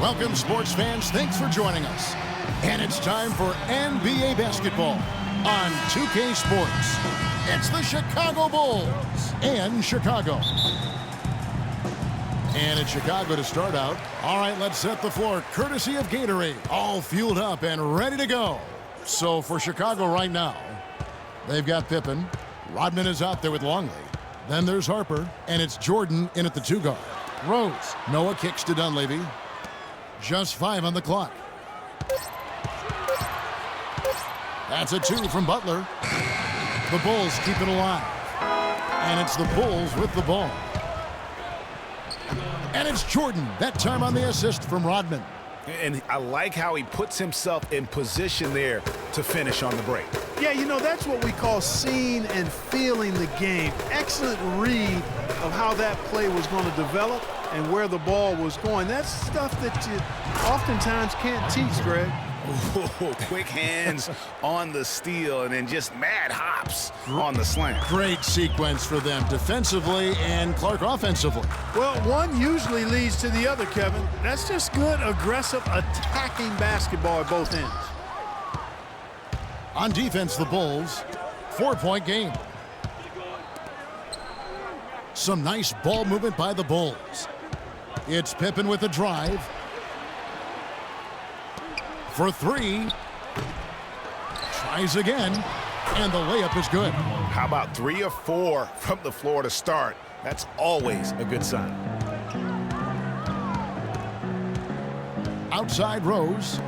Welcome, sports fans. Thanks for joining us. And it's time for NBA basketball on 2K Sports. It's the Chicago Bulls and Chicago. And it's Chicago to start out. All right, let's set the floor courtesy of Gatorade. All fueled up and ready to go. So for Chicago right now, they've got Pippen. Rodman is out there with Longley. Then there's Harper, and it's Jordan in at the 2 guard. Rose. Noah kicks to Dunleavy. Just 5 on the clock. That's a 2 from Butler. The Bulls keep it alive. And it's the Bulls with the ball. And it's Jordan, that time on the assist from Rodman. And I like how he puts himself in position there to finish on the break. Yeah, you know, that's what we call seeing and feeling the game. Excellent read of how that play was going to develop and where the ball was going. That's stuff that you oftentimes can't teach, Greg. Ooh, quick hands on the steal and then just mad hops on the slam. Great sequence for them defensively and Clark offensively. Well, one usually leads to the other, Kevin. That's just good, aggressive, attacking basketball at both ends. On defense, the Bulls, 4-point game. Some nice ball movement by the Bulls. It's Pippen with a drive. For 3. Tries again. And the layup is good. How about 3 or 4 from the floor to start? That's always a good sign. Outside Rose.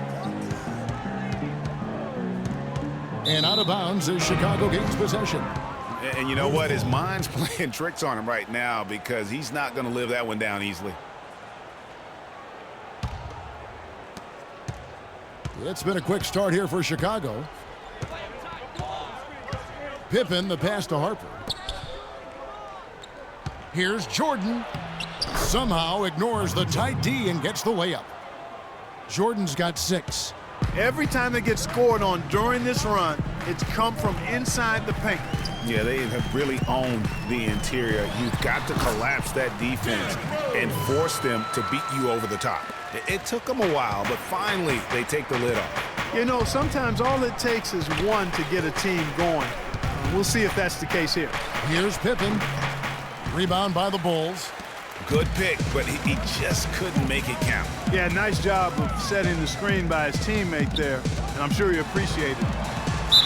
And out of bounds as Chicago gains possession. And you know what? His mind's playing tricks on him right now because he's not going to live that one down easily. It's been a quick start here for Chicago. Pippen, the pass to Harper. Here's Jordan. Somehow ignores the tight D and gets the layup. Jordan's got 6. Every time they get scored on during this run, it's come from inside the paint. Yeah, they have really owned the interior. You've got to collapse that defense and force them to beat you over the top. It took them a while, but finally they take the lid off. You know, sometimes all it takes is one to get a team going. We'll see if that's the case here. Here's Pippen. Rebound by the Bulls. Good pick, but he just couldn't make it count. Yeah, nice job of setting the screen by his teammate there, and I'm sure he appreciated it.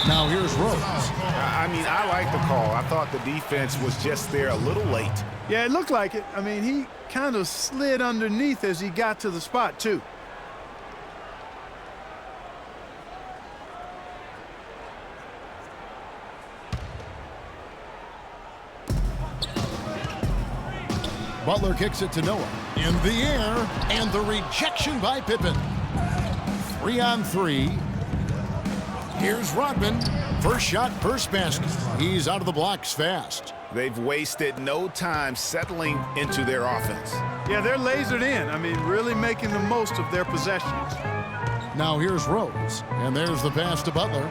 Now here's Rose. I mean, I like the call. I thought the defense was just there a little late. Yeah, it looked like it. I mean, he kind of slid underneath as he got to the spot, too. Butler kicks it to Noah. In the air, and the rejection by Pippen. 3 on 3. Here's Rodman. First shot, first basket. He's out of the blocks fast. They've wasted no time settling into their offense. Yeah, they're lasered in. I mean, really making the most of their possessions. Now here's Rose. And there's the pass to Butler.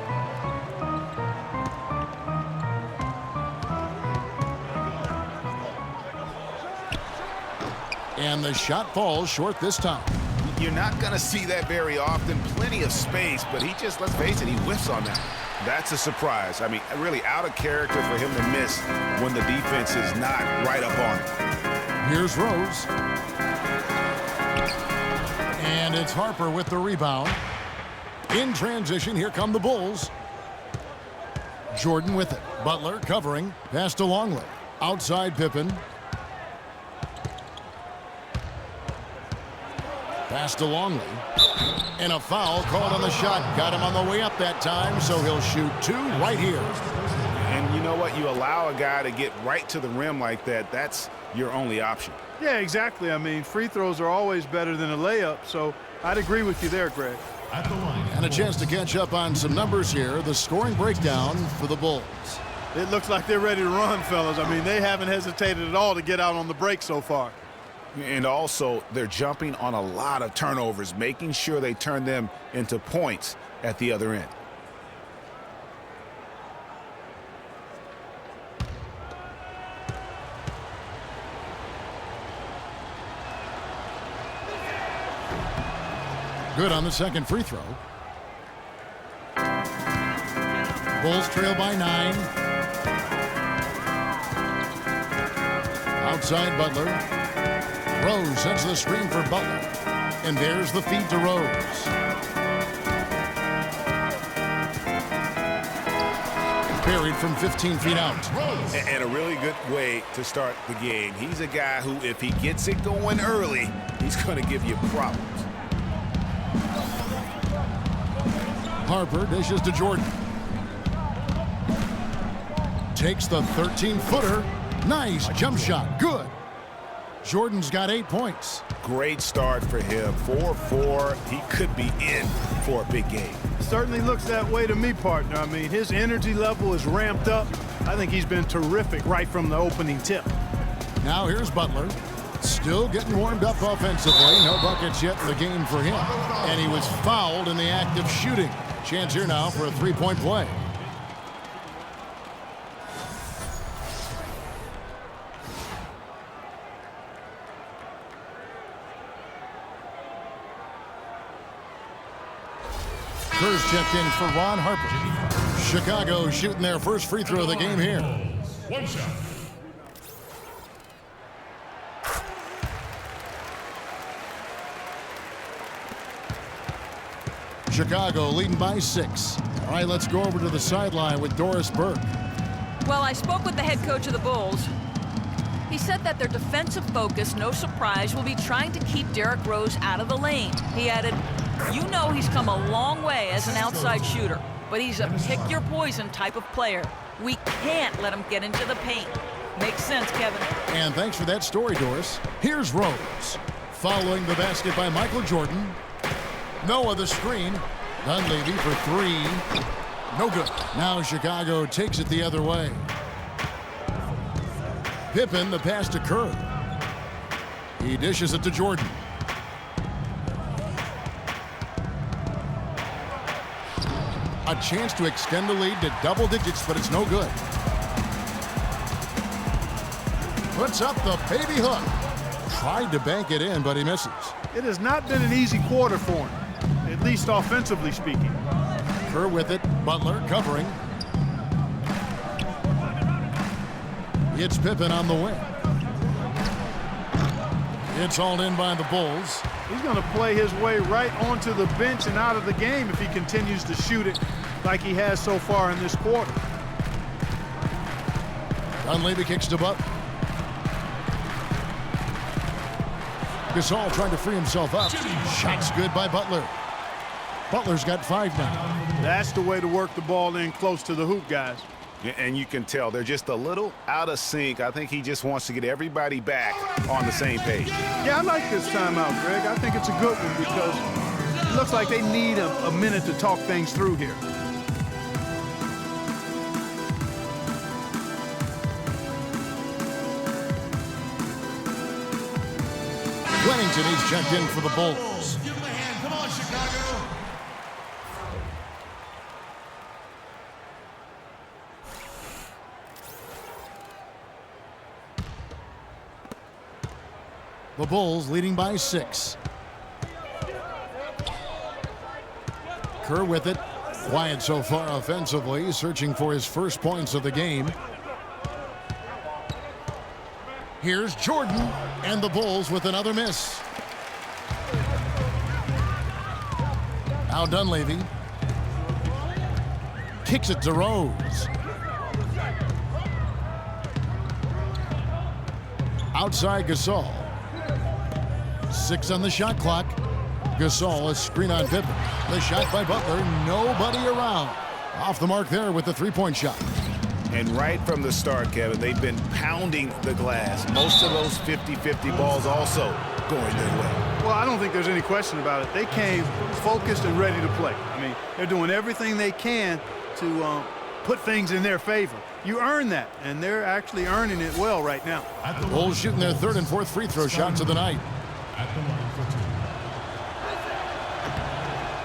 And the shot falls short this time. You're not going to see that very often. Plenty of space, but he just, let's face it, he whiffs on that. That's a surprise. I mean, really out of character for him to miss when the defense is not right up on him. Here's Rose. And it's Harper with the rebound. In transition, here come the Bulls. Jordan with it. Butler covering. Pass to Longley. Outside Pippen. Pass to Longley. And a foul called on the shot. Got him on the way up that time, so he'll shoot 2 right here. And you know what? You allow a guy to get right to the rim like that, that's your only option. Yeah, exactly. I mean, free throws are always better than a layup, so I'd agree with you there, Greg. And a chance to catch up on some numbers here. The scoring breakdown for the Bulls. It looks like they're ready to run, fellas. I mean, they haven't hesitated at all to get out on the break so far. And also, they're jumping on a lot of turnovers, making sure they turn them into points at the other end. Good on the second free throw. Bulls trail by 9. Outside Butler. Rose sends the screen for Butler. And there's the feed to Rose. Buried from 15 feet out. And a really good way to start the game. He's a guy who, if he gets it going early, he's going to give you problems. Harper dishes to Jordan. Takes the 13-footer. Nice jump shot. Good. Jordan's got 8 points. Great start for him. 4-4. He could be in for a big game. Certainly looks that way to me, partner. I mean, his energy level is ramped up. I think he's been terrific right from the opening tip. Now here's Butler. Still getting warmed up offensively. No buckets yet in the game for him. And he was fouled in the act of shooting. Chance here now for a three-point play. Kerr's checked in for Ron Harper. Chicago shooting their first free throw of the game here. One shot. Chicago leading by 6. All right, let's go over to the sideline with Doris Burke. Well, I spoke with the head coach of the Bulls. He said that their defensive focus, no surprise, will be trying to keep Derrick Rose out of the lane. He added, "You know he's come a long way as an outside shooter, but he's a pick-your-poison type of player. We can't let him get into the paint." Makes sense, Kevin. And thanks for that story, Doris. Here's Rose. Following the basket by Michael Jordan. Noah the screen. Dunleavy for 3. No good. Now Chicago takes it the other way. Pippen, the pass to Kerr. He dishes it to Jordan. A chance to extend the lead to double digits, but it's no good. Puts up the baby hook. Tried to bank it in, but he misses. It has not been an easy quarter for him, at least offensively speaking. Kerr with it. Butler covering. It's Pippen on the wing. It's hauled in by the Bulls. He's going to play his way right onto the bench and out of the game if he continues to shoot it like he has so far in this quarter. Dunleavy kicks to Butler. Gasol trying to free himself up. Shot's good by Butler. Butler's got 5 now. That's the way to work the ball in close to the hoop, guys. And you can tell they're just a little out of sync. I think he just wants to get everybody back on the same page. Yeah, I like this timeout, Greg. I think it's a good one because it looks like they need a minute to talk things through here. Wennington, he's checked in for the Bulls. Give him a hand. Come on, Chicago. The Bulls leading by 6. Kerr with it. Quiet so far offensively, searching for his first points of the game. Here's Jordan, and the Bulls with another miss. Now Dunleavy. Kicks it to Rose. Outside Gasol. 6 on the shot clock. Gasol, a screen on Pippen. The shot by Butler, nobody around. Off the mark there with the three-point shot. And right from the start, Kevin, they've been pounding the glass. Most of those 50-50 balls also going their way. Well, I don't think there's any question about it. They came focused and ready to play. I mean, they're doing everything they can to put things in their favor. You earn that, and they're actually earning it well right now. Bulls shooting their 3rd and 4th free throw shots of the night. At the line for 2.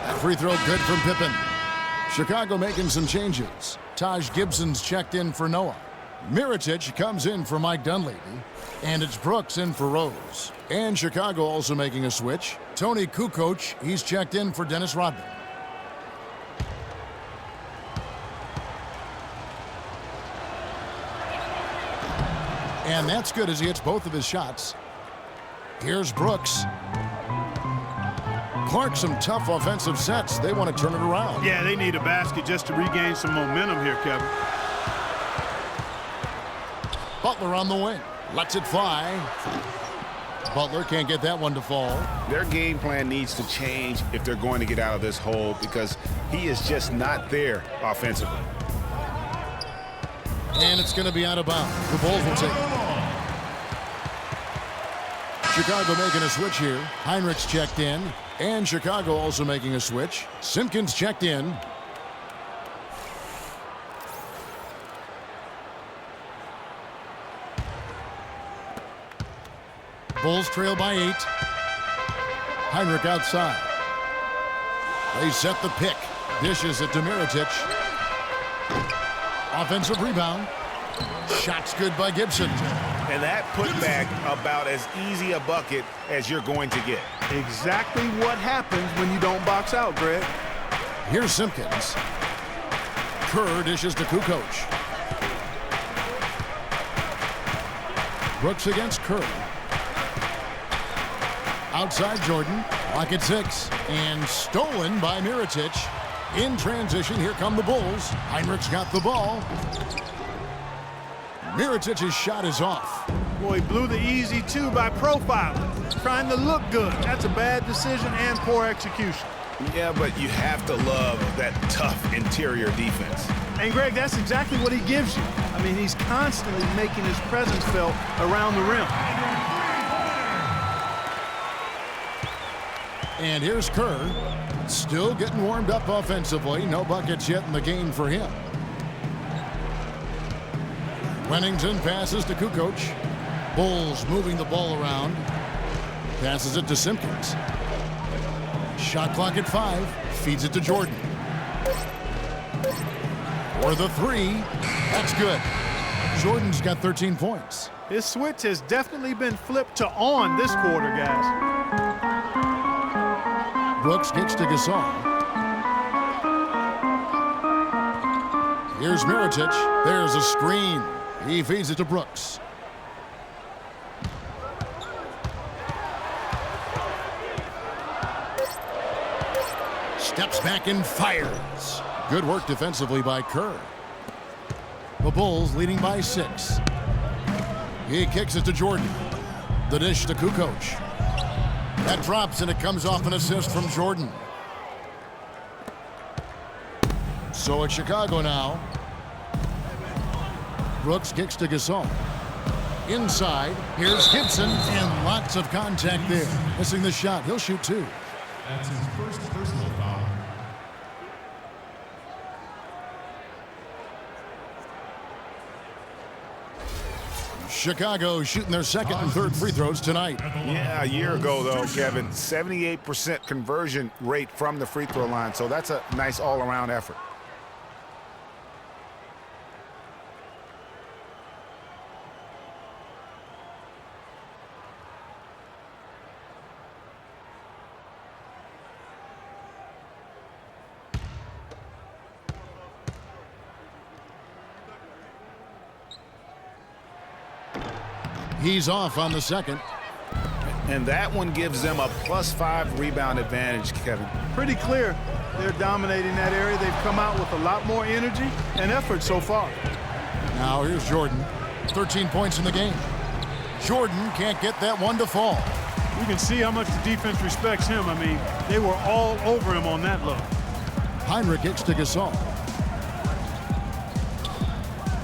That free throw good from Pippen. Chicago making some changes. Taj Gibson's checked in for Noah. Mirotic comes in for Mike Dunleavy. And it's Brooks in for Rose. And Chicago also making a switch. Tony Kukoc, he's checked in for Dennis Rodman. And that's good as he hits both of his shots. Here's Brooks. Clark, some tough offensive sets. They want to turn it around. Yeah, they need a basket just to regain some momentum here, Kevin. Butler on the wing. Lets it fly. Butler can't get that one to fall. Their game plan needs to change if they're going to get out of this hole because he is just not there offensively. And it's going to be out of bounds. The Bulls will take it. Chicago making a switch here. Heinrichs checked in. And Chicago also making a switch. Simpkins checked in. Bulls trail by 8. Heinrich outside. They set the pick. Dishes it to Mirotic. Offensive rebound. Shot's good by Gibson. And that putback about as easy a bucket as you're going to get. Exactly what happens when you don't box out, Greg. Here's Simpkins. Kerr dishes to Kukoc. Brooks against Kerr. Outside Jordan. Lock at 6. And stolen by Mirotic. In transition, here come the Bulls. Heinrichs got the ball. Mirotic's shot is off. Boy, he blew the easy 2 by profiling. Trying to look good. That's a bad decision and poor execution. Yeah, but you have to love that tough interior defense. And, Greg, that's exactly what he gives you. I mean, he's constantly making his presence felt around the rim. And here's Kerr. Still getting warmed up offensively. No buckets yet in the game for him. Wennington passes to Kukoc. Bulls moving the ball around. Passes it to Simpkins. Shot clock at 5. Feeds it to Jordan. For the 3. That's good. Jordan's got 13 points. His switch has definitely been flipped to on this quarter, guys. Brooks kicks to Gasol. Here's Mirotic. There's a screen. He feeds it to Brooks. Steps back and fires. Good work defensively by Kerr. The Bulls leading by 6. He kicks it to Jordan. The dish to Kukoc. That drops and it comes off an assist from Jordan. So it's Chicago now. Brooks kicks to Gasol. Inside, here's Gibson, and lots of contact there. Missing the shot. He'll shoot 2. That's his first personal foul. Chicago shooting their second and third free throws tonight. Yeah, a year ago, though, Kevin, 78% conversion rate from the free throw line. So that's a nice all-around effort. He's off on the second. And that one gives them a +5 rebound advantage, Kevin. Pretty clear they're dominating that area. They've come out with a lot more energy and effort so far. Now here's Jordan. 13 points in the game. Jordan can't get that one to fall. You can see how much the defense respects him. I mean, they were all over him on that look. Heinrich kicks to Gasol.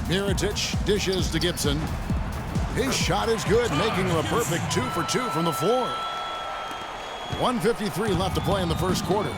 Mirotic dishes to Gibson. His shot is good, making him a perfect 2 for 2 from the floor. 1:53 left to play in the first quarter.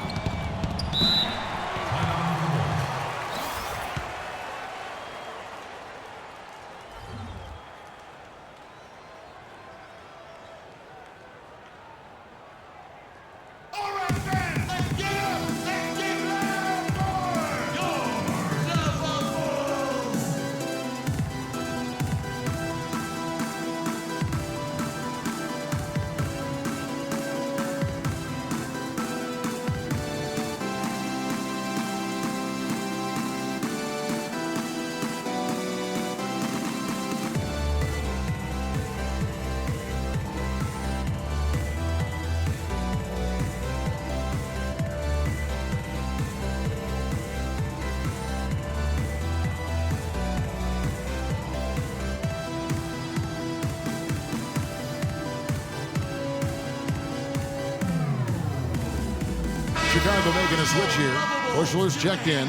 Chicago making a switch here. Bushler's checked in.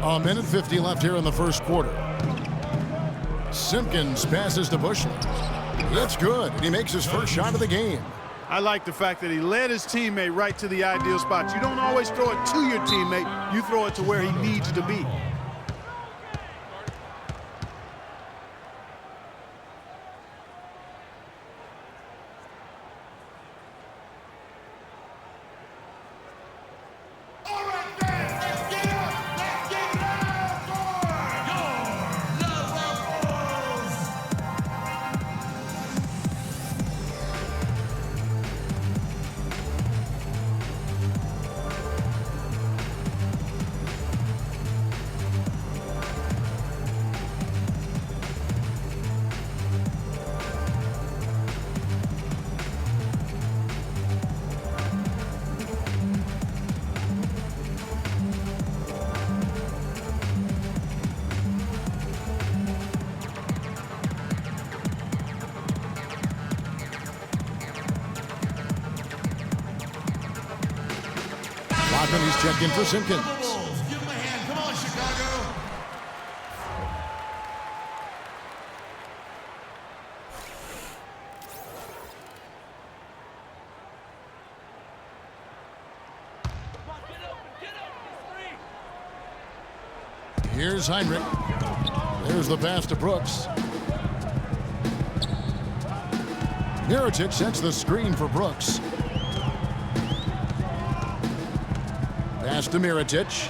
A minute 50 left here in the first quarter. Simpkins passes to Bushler. That's good, and he makes his first shot of the game. I like the fact that he led his teammate right to the ideal spot. You don't always throw it to your teammate. You throw it to where he needs to be. He's checked in for Simpkins. Give him a hand. Come on, Chicago. Here's Heinrich. There's the pass to Brooks. Mirotic sets the screen for Brooks. Pass to Mirotic.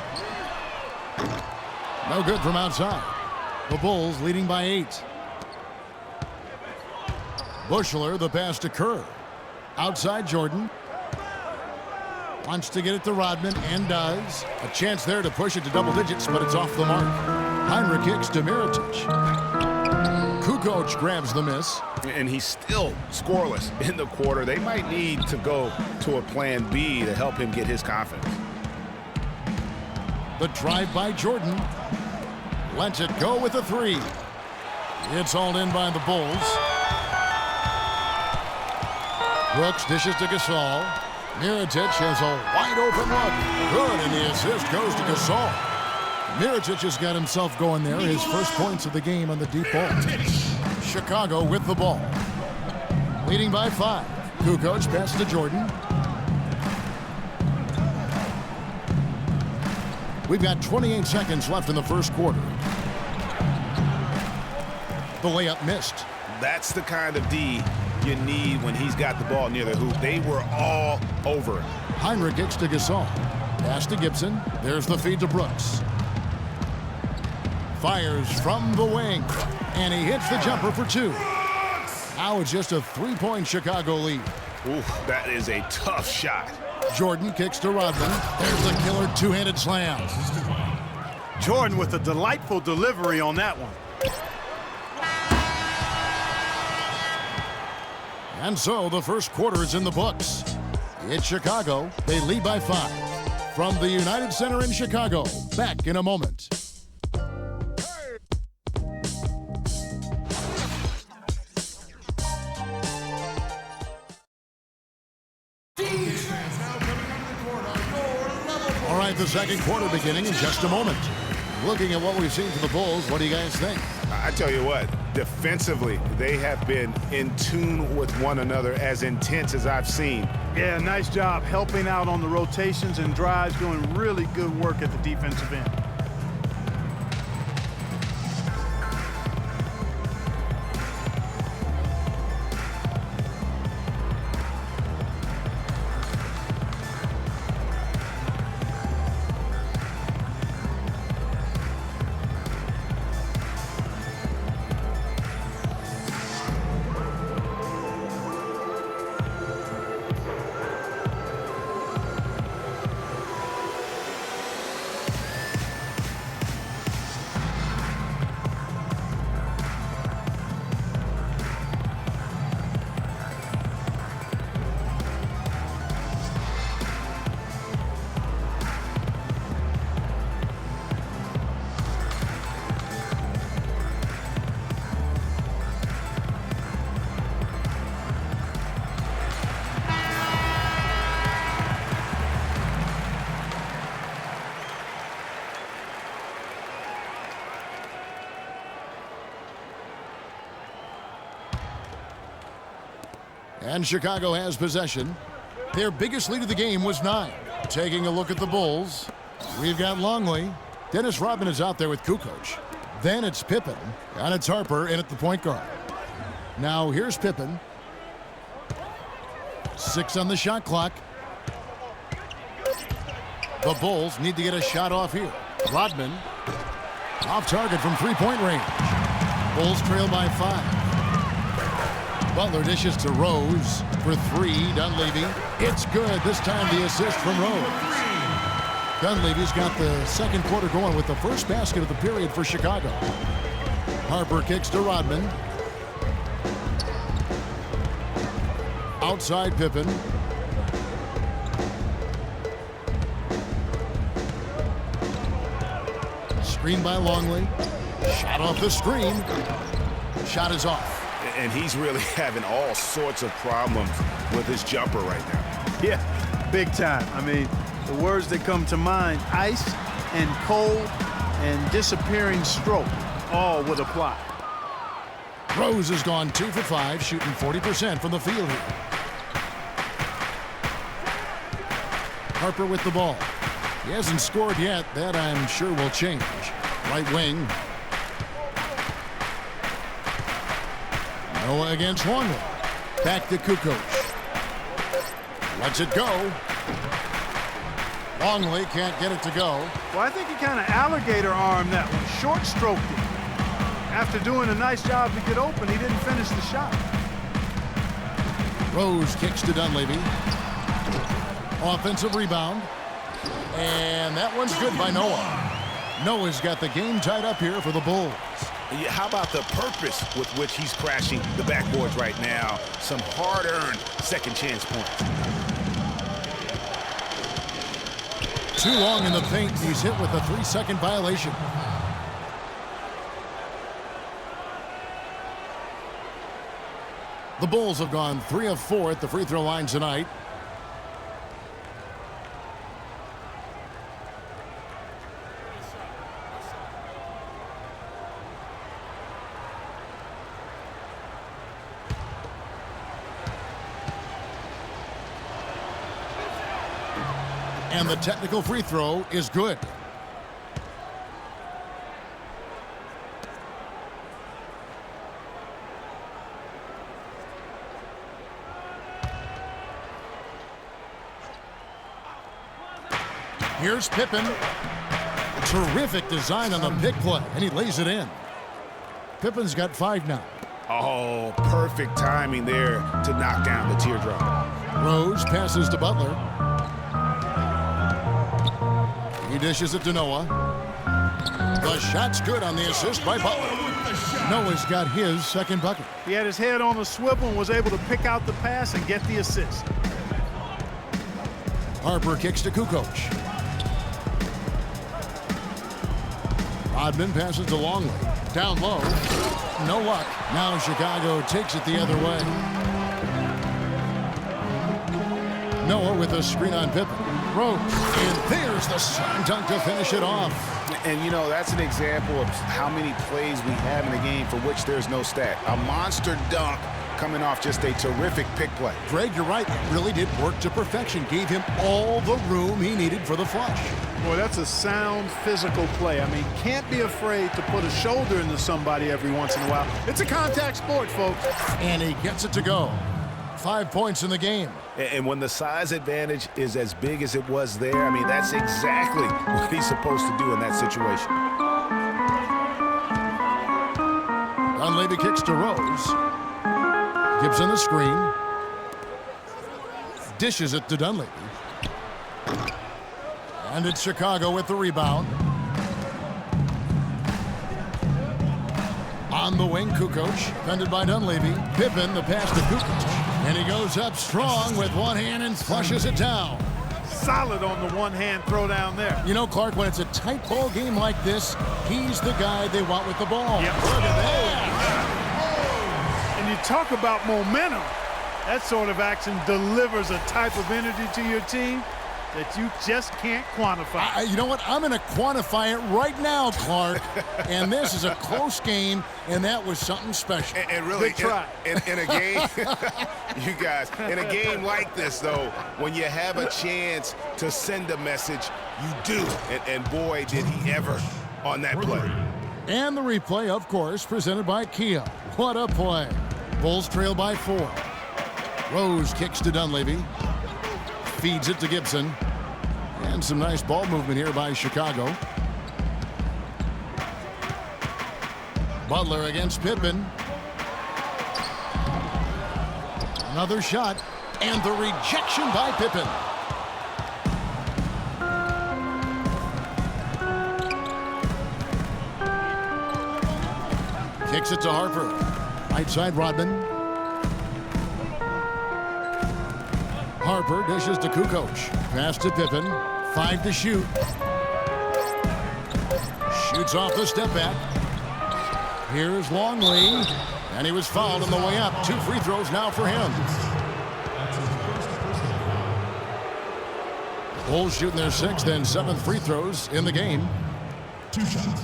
No good from outside. The Bulls leading by 8. Bushler, the pass to Kerr. Outside Jordan. Wants to get it to Rodman and does. A chance there to push it to double digits, but it's off the mark. Heinrich kicks to Mirotic. Kukoc grabs the miss. And he's still scoreless in the quarter. They might need to go to a plan B to help him get his confidence. The drive by Jordan. Lets it go with a 3. It's hauled in by the Bulls. Brooks dishes to Gasol. Mirotic has a wide open look. Good, and the assist goes to Gasol. Mirotic has got himself going there. His first points of the game on the deep ball. Chicago with the ball. Leading by 5. Kukoc pass to Jordan. We've got 28 seconds left in the first quarter. The layup missed. That's the kind of D you need when he's got the ball near the hoop. They were all over him. Heinrich gets to Gasol. Pass to Gibson. There's the feed to Brooks. Fires from the wing. And he hits the jumper for 2. Now it's just a 3-point Chicago lead. Ooh, that is a tough shot. Jordan kicks to Rodman. There's the killer two-handed slam. Jordan with a delightful delivery on that one. And so the first quarter is in the books. It's Chicago. They lead by 5. From the United Center in Chicago, back in a moment. All right, the second quarter beginning in just a moment. Looking at what we've seen from the Bulls, what do you guys think? I tell you what, defensively, they have been in tune with one another, as intense as I've seen. Yeah, nice job helping out on the rotations and drives, doing really good work at the defensive end. And Chicago has possession. Their biggest lead of the game was 9. Taking a look at the Bulls, we've got Longley. Dennis Rodman is out there with Kukoc. Then it's Pippen, and it's Harper in at the point guard. Now here's Pippen. 6 on the shot clock. The Bulls need to get a shot off here. Rodman off target from three-point range. Bulls trail by 5. Butler dishes to Rose for 3. Dunleavy. It's good. This time the assist from Rose. Dunleavy's got the second quarter going with the first basket of the period for Chicago. Harper kicks to Rodman. Outside Pippen. Screen by Longley. Shot off the screen. Shot is off. And he's really having all sorts of problems with his jumper right now. Yeah, big time. I mean, the words that come to mind, ice and cold and disappearing stroke, all would apply. Rose has gone 2 for 5, shooting 40% from the field here. Harper with the ball. He hasn't scored yet. That, I'm sure, will change. Right wing. Noah against Longley. Back to Kukoc. Lets it go. Longley can't get it to go. Well, I think he kind of alligator armed that one, short stroked it. After doing a nice job to get open, he didn't finish the shot. Rose kicks to Dunleavy. Offensive rebound. And that one's good by Noah. Noah's got the game tied up here for the Bulls. Yeah, how about the purpose with which he's crashing the backboards right now? Some hard-earned second chance points. Too long in the paint. He's hit with a 3-second violation. The Bulls have gone 3 of 4 at the free throw line tonight. And the technical free throw is good. Here's Pippen. Terrific design on the pick play, and he lays it in. Pippen's got 5 now. Oh, perfect timing there to knock down the teardrop. Rose passes to Butler. He dishes it to Noah. The shot's good on the assist by Butler. Noah's got his second bucket. He had his head on a swivel and was able to pick out the pass and get the assist. Harper kicks to Kukoc. Rodman passes to Longley. Down low. No luck. Now Chicago takes it the other way. Noah with a screen on Pippen. Rose. And there's the slam dunk to finish it off. And, you know, that's an example of how many plays we have in the game for which there's no stat. A monster dunk coming off just a terrific pick play. Greg, you're right. It really did work to perfection. Gave him all the room he needed for the flush. Boy, that's a sound physical play. I mean, can't be afraid to put a shoulder into somebody every once in a while. It's a contact sport, folks. And he gets it to go. 5 points in the game. And when the size advantage is as big as it was there, I mean, that's exactly what he's supposed to do in that situation. Dunleavy kicks to Rose. Gibson the screen. Dishes it to Dunleavy. And it's Chicago with the rebound. On the wing, Kukoc, defended by Dunleavy. Pippen, the pass to Kukoc. And he goes up strong with one hand and flushes it down. Solid on the one-hand throw down there. You know, Clark, when it's a tight ball game like this, he's the guy they want with the ball. Yep. Look at that. And you talk about momentum. That sort of action delivers a type of energy to your team. that you just can't quantify. You know what? I'm going to quantify it right now, Clark. And this is a close game, and that was something special. And really, Good try. in a game, you guys, in a game like this, though, when you have a chance to send a message, you do. And boy, did he ever on that play. And the replay, of course, presented by Kia. What a play. Bulls trail by 4. Rose kicks to Dunleavy. Feeds it to Gibson. And some nice ball movement here by Chicago. Butler against Pippen. Another shot. And the rejection by Pippen. Kicks it to Harper. Right side, Rodman. Harper dishes to Kukoc. Pass to Pippen. 5 to shoot. Shoots off the step back. Here's Longley. And he was fouled on the way up. 2 free throws now for him. Bulls shooting their 6th and 7th free throws in the game. 2 shots.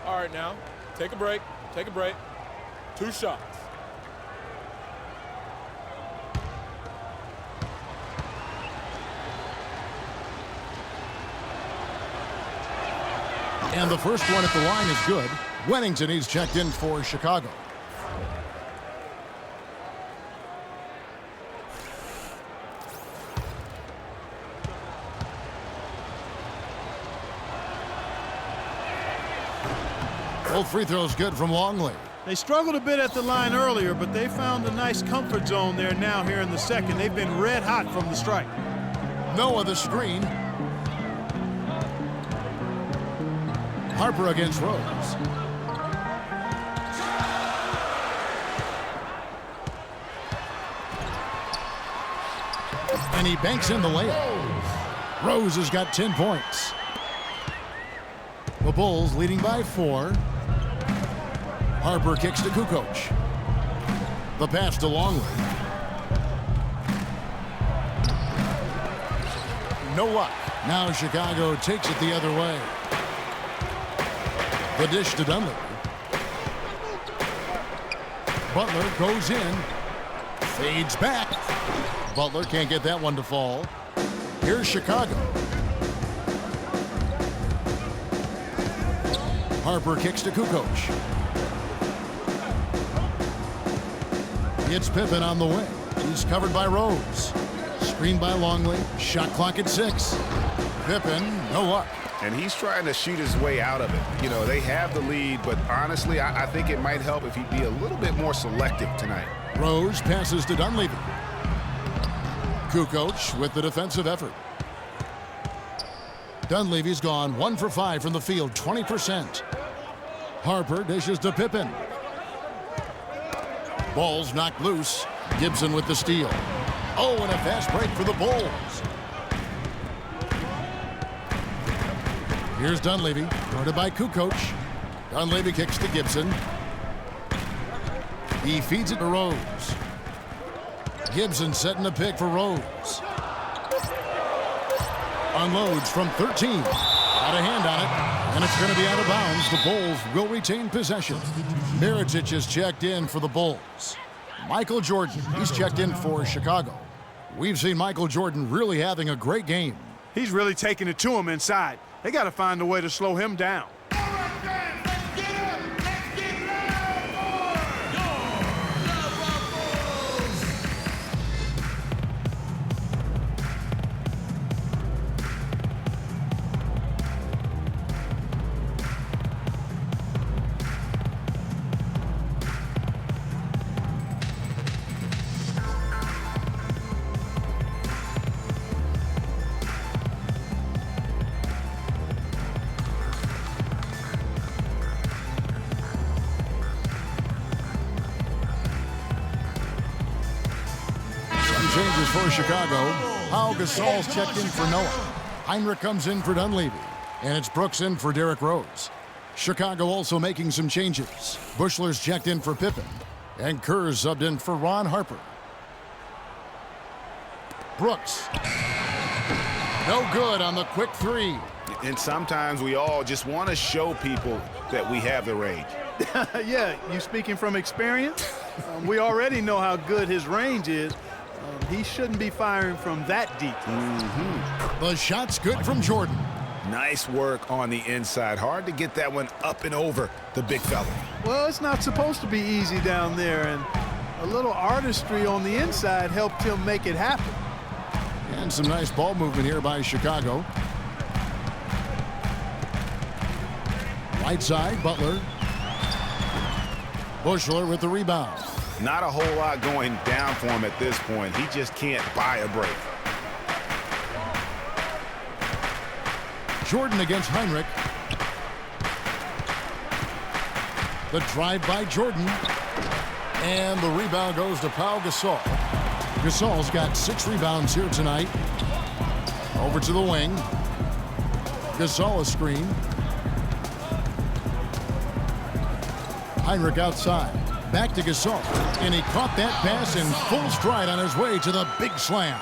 All right, now, take a break. Take a break. 2 shots. And the first one at the line is good. Wennington, he's checked in for Chicago. Both free throws good from Longley. They struggled a bit at the line earlier, but they found a nice comfort zone there now here in the second. They've been red hot from the strike. Noah the screen. Harper against Rose. And he banks in the layup. Rose has got 10 points. The Bulls leading by 4. Harper kicks to Kukoc. The pass to Longley. No luck. Now Chicago takes it the other way. The dish to Dunleavy. Butler goes in. Fades back. Butler can't get that one to fall. Here's Chicago. Harper kicks to Kukoc. It's Pippen on the wing. He's covered by Rose. Screened by Longley. Shot clock at 6. Pippen, no luck. And he's trying to shoot his way out of it. You know, they have the lead, but honestly, I think it might help if he'd be a little bit more selective tonight. Rose passes to Dunleavy. Kukoc with the defensive effort. Dunleavy's gone 1 for 5 from the field, 20%. Harper dishes to Pippen. Ball's knocked loose. Gibson with the steal. Oh, and a fast break for the Bulls. Here's Dunleavy, guarded by Kukoc. Dunleavy kicks to Gibson. He feeds it to Rose. Gibson setting a pick for Rose. Unloads from 13. Got a hand on it, and it's going to be out of bounds. The Bulls will retain possession. Mirotic is checked in for the Bulls. Michael Jordan, he's checked in for Chicago. We've seen Michael Jordan really having a great game. He's really taking it to him inside. They got to find a way to slow him down. Changes for Chicago. Pau Gasol's checked in for Noah. Heinrich comes in for Dunleavy. And it's Brooks in for Derrick Rose. Chicago also making some changes. Buechler's checked in for Pippen, and Kerr's subbed in for Ron Harper. Brooks. No good on the quick three. And sometimes we all just want to show people that we have the range. Yeah, you speaking from experience? We already know how good his range is. He shouldn't be firing from that deep. The shot's good from Jordan. Nice work on the inside. Hard to get that one up and over the big fella. Well, it's not supposed to be easy down there, and a little artistry on the inside helped him make it happen. And some nice ball movement here by Chicago. Right side, Butler. Buechler with the rebound. Not a whole lot going down for him at this point. He just can't buy a break. Jordan against Heinrich. The drive by Jordan. And the rebound goes to Pau Gasol. Gasol's got 6 rebounds here tonight. Over to the wing. Gasol a screen. Heinrich outside. Back to Gasol. And he caught that pass in full stride on his way to the big slam.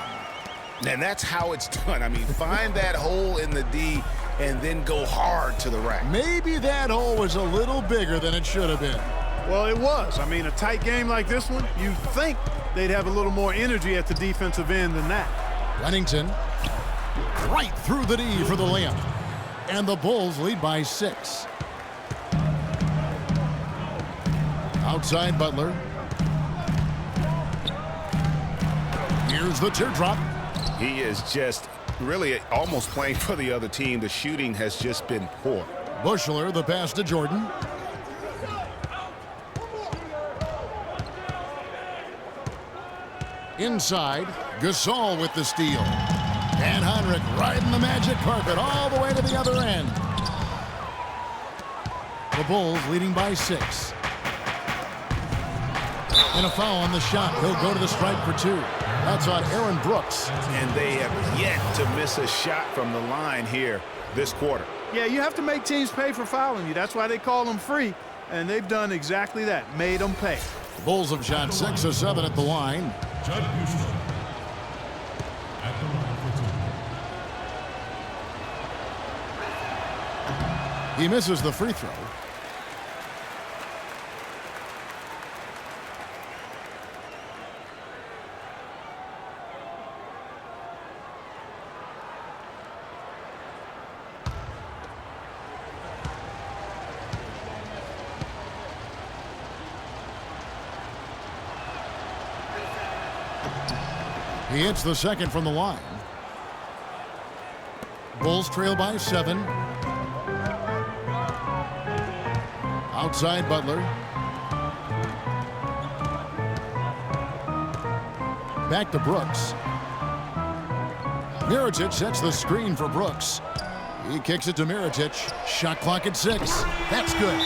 And that's how it's done. I mean, find that hole in the D and then go hard to the rack. Maybe that hole was a little bigger than it should have been. Well, it was. I mean, a tight game like this one, you'd think they'd have a little more energy at the defensive end than that. Wennington right through the D for the layup. And the Bulls lead by 6. Outside Butler. Here's the teardrop. He is just really almost playing for the other team. The shooting has just been poor. Buechler, the pass to Jordan. Inside, Gasol with the steal. And Heinrich riding the magic carpet all the way to the other end. The Bulls leading by 6. And a foul on the shot. He'll go to the stripe for 2. That's on Aaron Brooks. And they have yet to miss a shot from the line here this quarter. Yeah, you have to make teams pay for fouling you. That's why they call them free. And they've done exactly that, made them pay. The Bulls have shot 6 of 7 at the line. Judd Houston at the line for 2. He misses the free throw. He hits the second from the line. Bulls trail by 7. Outside Butler. Back to Brooks. Mirotic sets the screen for Brooks. He kicks it to Mirotic. Shot clock at 6. That's good.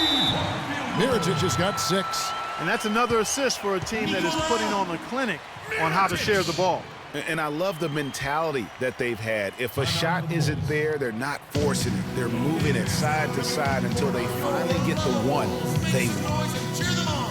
Mirotic has got 6. And that's another assist for a team that is putting on a clinic on how to share the ball. And I love the mentality that they've had. If a shot isn't there, they're not forcing it. They're moving it side to side until they finally get the one they want. Cheer them on.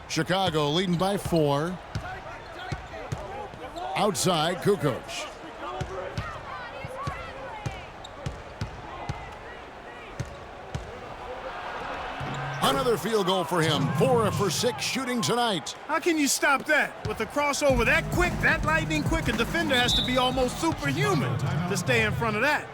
Chicago leading by 4. Outside, Kukoc. On Another field goal for him. 4 for 6 shooting tonight. How can you stop that? With a crossover that quick, that lightning quick, a defender has to be almost superhuman to stay in front of that.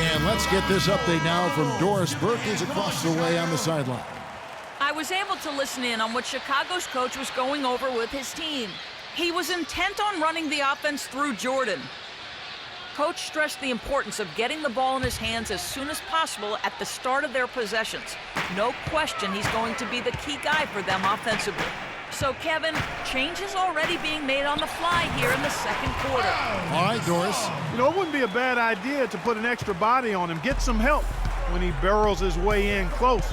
And let's get this update now from Doris Burke, who's across the way on the sideline. I was able to listen in on what Chicago's coach was going over with his team. He was intent on running the offense through Jordan. Coach stressed the importance of getting the ball in his hands as soon as possible at the start of their possessions. No question he's going to be the key guy for them offensively. So, Kevin, changes already being made on the fly here in the second quarter. All right, Doris. You know, it wouldn't be a bad idea to put an extra body on him, get some help when he barrels his way in close.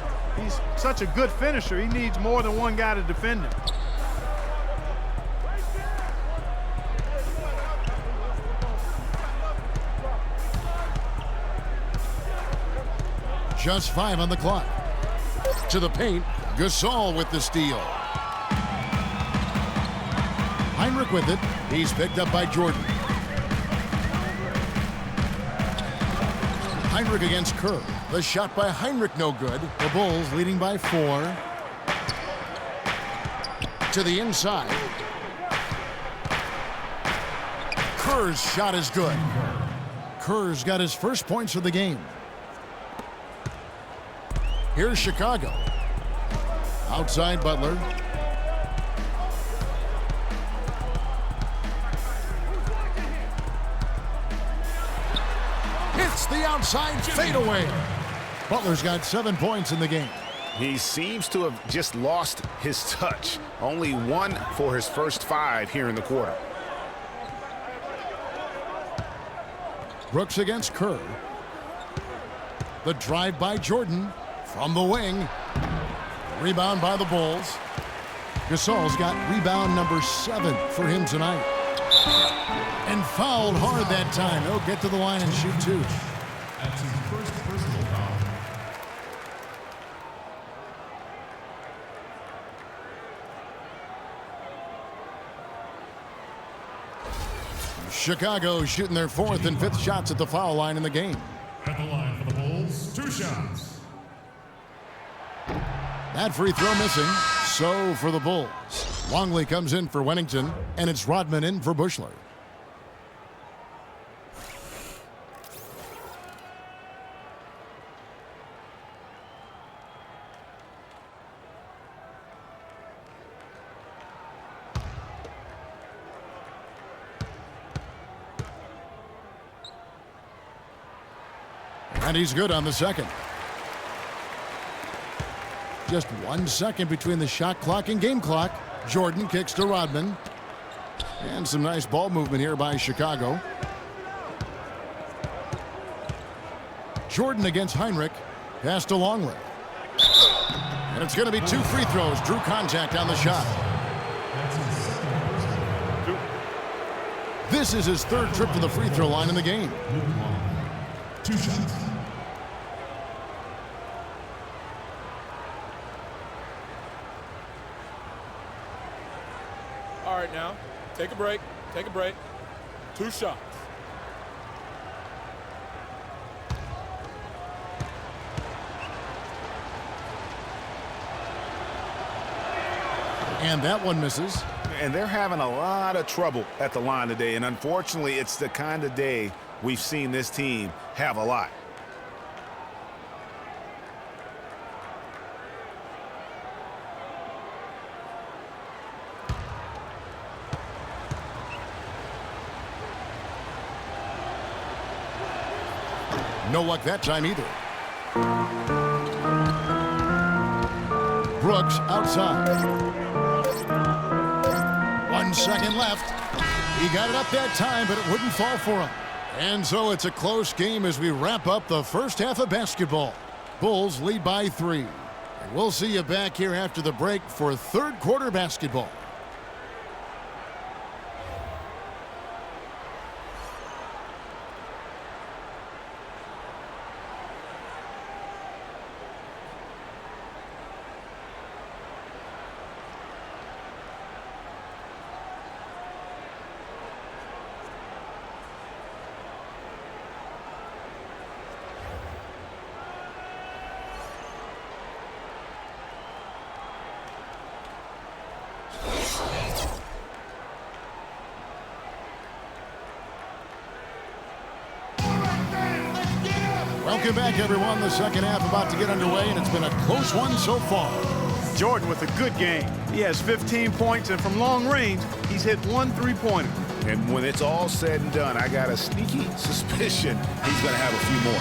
He's such a good finisher. He needs more than one guy to defend him. Just 5 on the clock. To the paint, Gasol with the steal. Hinrich with it. He's picked up by Jordan. Hinrich against Kerr. The shot by Hinrich no good. The Bulls leading by 4. To the inside. Kerr's shot is good. Kerr's got his first points of the game. Here's Chicago. Outside Butler. Hits the outside fadeaway. Butler's got 7 points in the game. He seems to have just lost his touch. Only 1 for his first 5 here in the quarter. Brooks against Kerr. The drive by Jordan from the wing. Rebound by the Bulls. Gasol's got rebound number 7 for him tonight. And fouled hard that time. He'll get to the line and shoot 2. That's his first personal foul. Chicago shooting their 4th and 5th shots at the foul line in the game. At the line for the Bulls, 2 shots. That free throw missing. So for the Bulls. Longley comes in for Wennington, and it's Rodman in for Buechler. And he's good on the second. Just 1 second between the shot clock and game clock. Jordan kicks to Rodman. And some nice ball movement here by Chicago. Jordan against Hinrich. Pass to Longley. And it's going to be 2 free throws. Drew contact on the shot. That's his second personal. This is his 3rd trip to the free throw line in the game. Luke Longley, 2 shots. All right, now, take a break. Take a break. 2 shots. And that one misses. And they're having a lot of trouble at the line today. And unfortunately, it's the kind of day we've seen this team have a lot. No luck that time either. Brooks outside. 1 second left. He got it up that time, but it wouldn't fall for him. And so it's a close game as we wrap up the first half of basketball. Bulls lead by 3. And we'll see you back here after the break for third quarter basketball. Welcome back, everyone. The second half about to get underway, and it's been a close one so far. Jordan with a good game. He has 15 points, and from long range, he's hit 1 3-pointer. And when it's all said and done, I got a sneaky suspicion he's going to have a few more.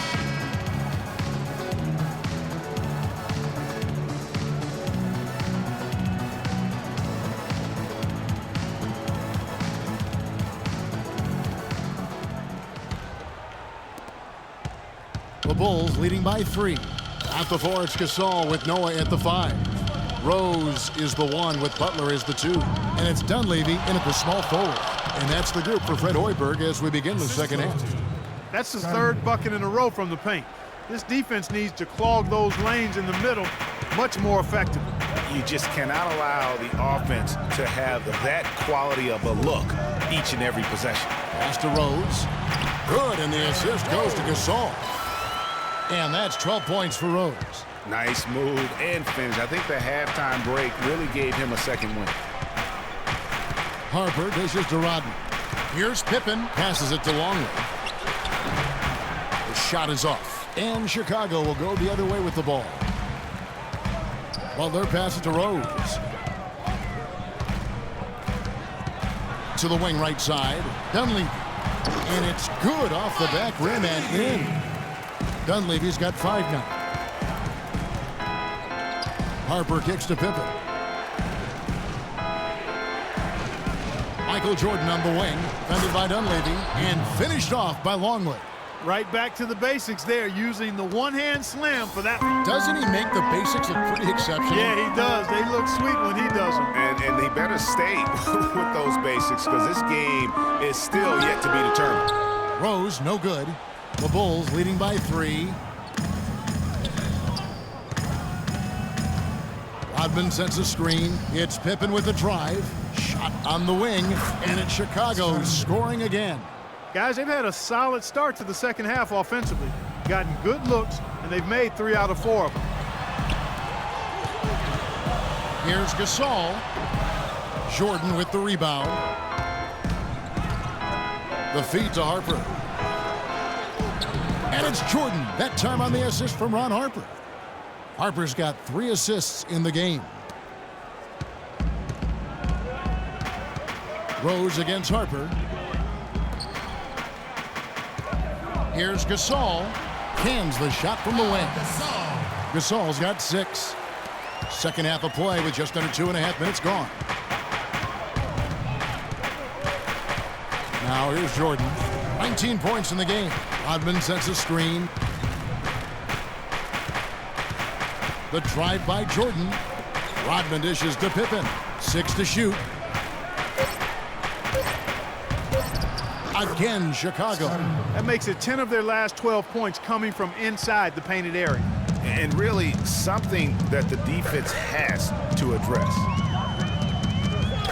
The Bulls leading by 3. At the 4, it's Gasol with Noah at the 5. Rose is the 1 with Butler as the 2. And it's Dunleavy in at the small forward. And that's the group for Fred Hoiberg as we begin the second half. That's his third bucket in a row from the paint. This defense needs to clog those lanes in the middle much more effectively. You just cannot allow the offense to have that quality of a look each and every possession. Pass to Rose. Good, and the assist goes to Gasol. And that's 12 points for Rose. Nice move and finish. I think the halftime break really gave him a second win. Harper dishes to Rodman. Here's Pippen. Passes it to Longley. The shot is off. And Chicago will go the other way with the ball. Butler passes to Rose. To the wing right side. Dunleavy. And it's good off the back rim and in. Dunleavy's got 5 now. Harper kicks to Pippen. Michael Jordan on the wing, defended by Dunleavy, and finished off by Longley. Right back to the basics there, using the one-hand slam for that one. Doesn't he make the basics look pretty exceptional? Yeah, he does. They look sweet when he does them. And they better stay with those basics because this game is still yet to be determined. Rose, no good. The Bulls leading by 3. Rodman sets a screen. It's Pippen with the drive. Shot on the wing. And it's Chicago scoring again. Guys, they've had a solid start to the second half offensively. Gotten good looks, and they've made 3 out of 4 of them. Here's Gasol. Jordan with the rebound. The feed to Harper. And it's Jordan, that time on the assist from Ron Harper. Harper's got 3 assists in the game. Rose against Harper. Here's Gasol. Cans the shot from the wing. Gasol's got 6. Second half of play with just under 2.5 minutes gone. Now here's Jordan. 19 points in the game. Rodman sets a screen. The drive by Jordan. Rodman dishes to Pippen. 6 to shoot. Again, Chicago. That makes it 10 of their last 12 points coming from inside the painted area. And really something that the defense has to address.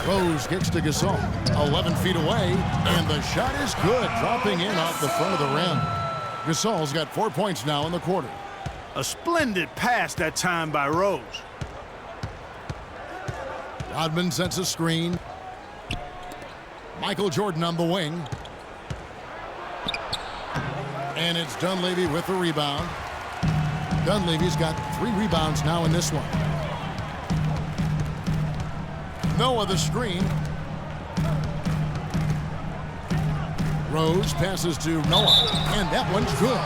Rose kicks to Gasol. 11 feet away, and the shot is good, dropping in off the front of the rim. Gasol's got 4 points now in the quarter. A splendid pass that time by Rose. Rodman sets a screen. Michael Jordan on the wing. And it's Dunleavy with the rebound. Dunleavy's got 3 rebounds now in this one. Noah the screen. Rose passes to Noah, and that one's good.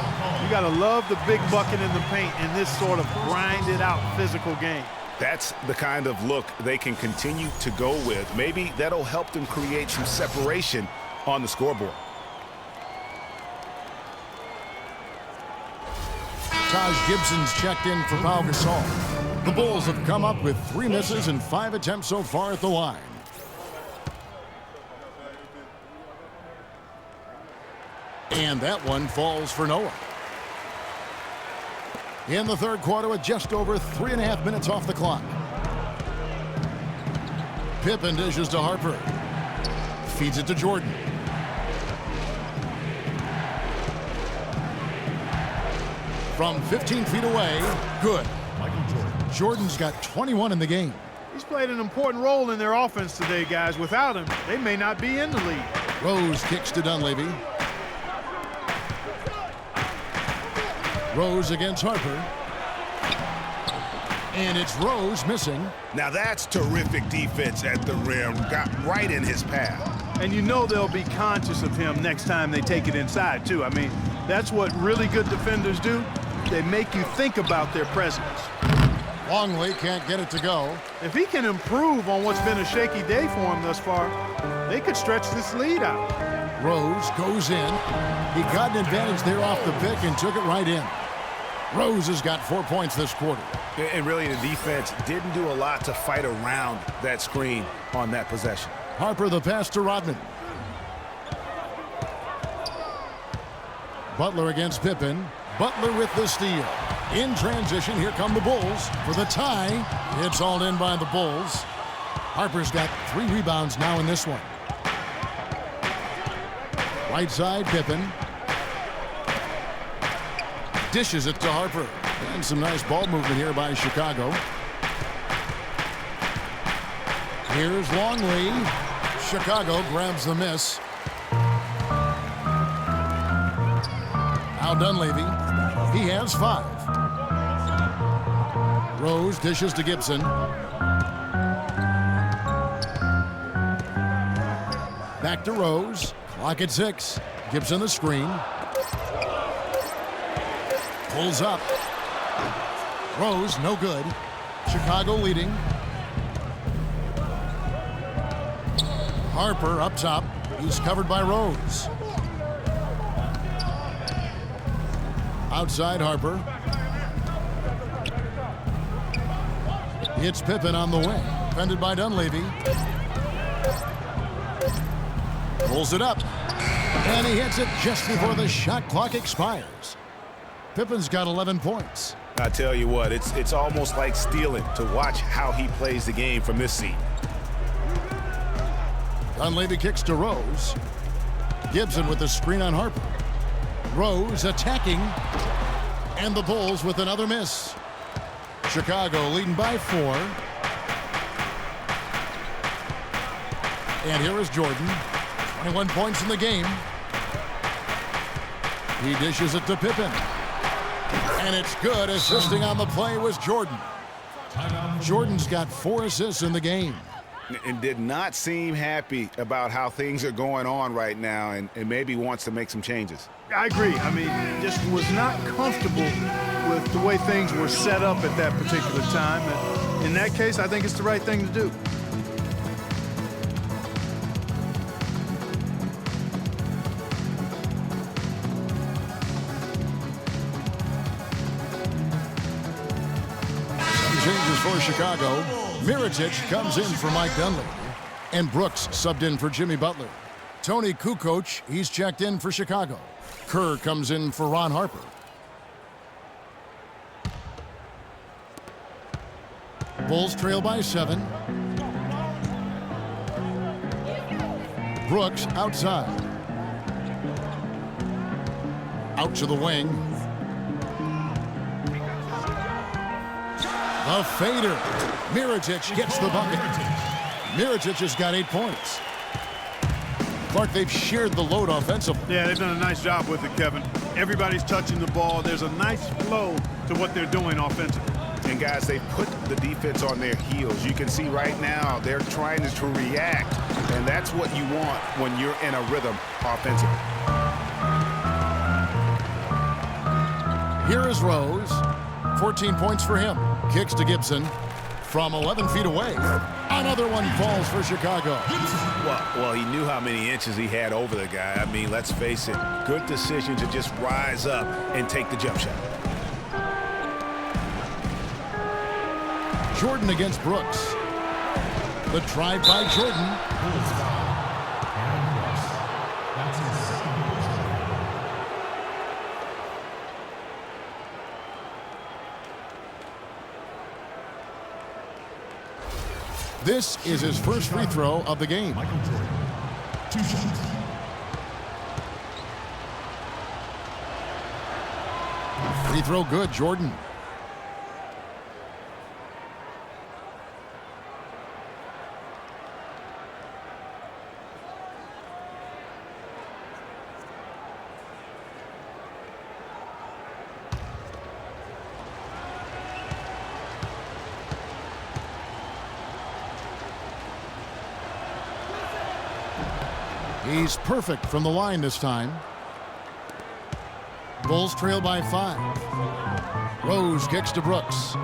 You got to love the big bucket in the paint in this sort of grinded out physical game. That's the kind of look they can continue to go with. Maybe that'll help them create some separation on the scoreboard. Taj Gibson's checked in for Pau Gasol. The Bulls have come up with 3 misses and 5 attempts so far at the line. And that one falls for Noah. In the third quarter with just over 3.5 minutes off the clock. Pippen dishes to Harper. Feeds it to Jordan. From 15 feet away, good. Michael Jordan. Jordan's got 21 in the game. He's played an important role in their offense today, guys. Without him, they may not be in the lead. Rose kicks to Dunleavy. Rose against Harper. And it's Rose missing. Now that's terrific defense at the rim. Got right in his path. And you know they'll be conscious of him next time they take it inside, too. I mean, that's what really good defenders do. They make you think about their presence. Longley can't get it to go. If he can improve on what's been a shaky day for him thus far, they could stretch this lead out. Rose goes in. He got an advantage there off the pick and took it right in. Rose has got 4 points this quarter. And really, the defense didn't do a lot to fight around that screen on that possession. Harper the pass to Rodman. Butler against Pippen. Butler with the steal. In transition, here come the Bulls for the tie. It's hauled in by the Bulls. Harper's got 3 rebounds now in this one. Right side, Pippen. Dishes it to Harper. And some nice ball movement here by Chicago. Here's Longley. Chicago grabs the miss. Now Dunleavy. He has 5. Rose dishes to Gibson. Back to Rose. Clock at 6. Gibson the screen. Pulls up. Rose, no good. Chicago leading. Harper up top. He's covered by Rose. Outside Harper. It's Pippen on the wing. Defended by Dunleavy. Pulls it up. And he hits it just before the shot clock expires. Pippen's got 11 points. I tell you what, it's almost like stealing to watch how he plays the game from this seat. Dunleavy kicks to Rose. Gibson with the screen on Harper. Rose attacking. And the Bulls with another miss. Chicago leading by 4. And here is Jordan. 21 points in the game. He dishes it to Pippen. And it's good. Assisting on the play was Jordan. Jordan's got 4 assists in the game. And did not seem happy about how things are going on right now, and maybe wants to make some changes. I agree. I mean, just was not comfortable with the way things were set up at that particular time. And in that case, I think it's the right thing to do. Changes for Chicago. Mirotic comes in for Mike Dunleavy. And Brooks subbed in for Jimmy Butler. Tony Kukoc, he's checked in for Chicago. Kerr comes in for Ron Harper. Bulls trail by 7. Brooks outside. Out to the wing. The fader. Mirotic gets the bucket. Mirotic has got 8 points. Clark, they've shared the load offensively. Yeah, they've done a nice job with it, Kevin. Everybody's touching the ball. There's a nice flow to what they're doing offensively. And guys, they put the defense on their heels. You can see right now they're trying to react, and that's what you want when you're in a rhythm offensively. Here is Rose. 14 points for him. Kicks to Gibson. From 11 feet away, another one falls for Chicago. Well, he knew how many inches he had over the guy. I mean, let's face it, good decision to just rise up and take the jump shot. Jordan against Brooks. The try by Jordan. Bulls foul. Aaron Brooks. That's his second personal. This is his first free throw of the game. Michael Jordan. 2 shots. Free throw good, Jordan. He's perfect from the line this time. Bulls trail by 5. Rose kicks to Brooks.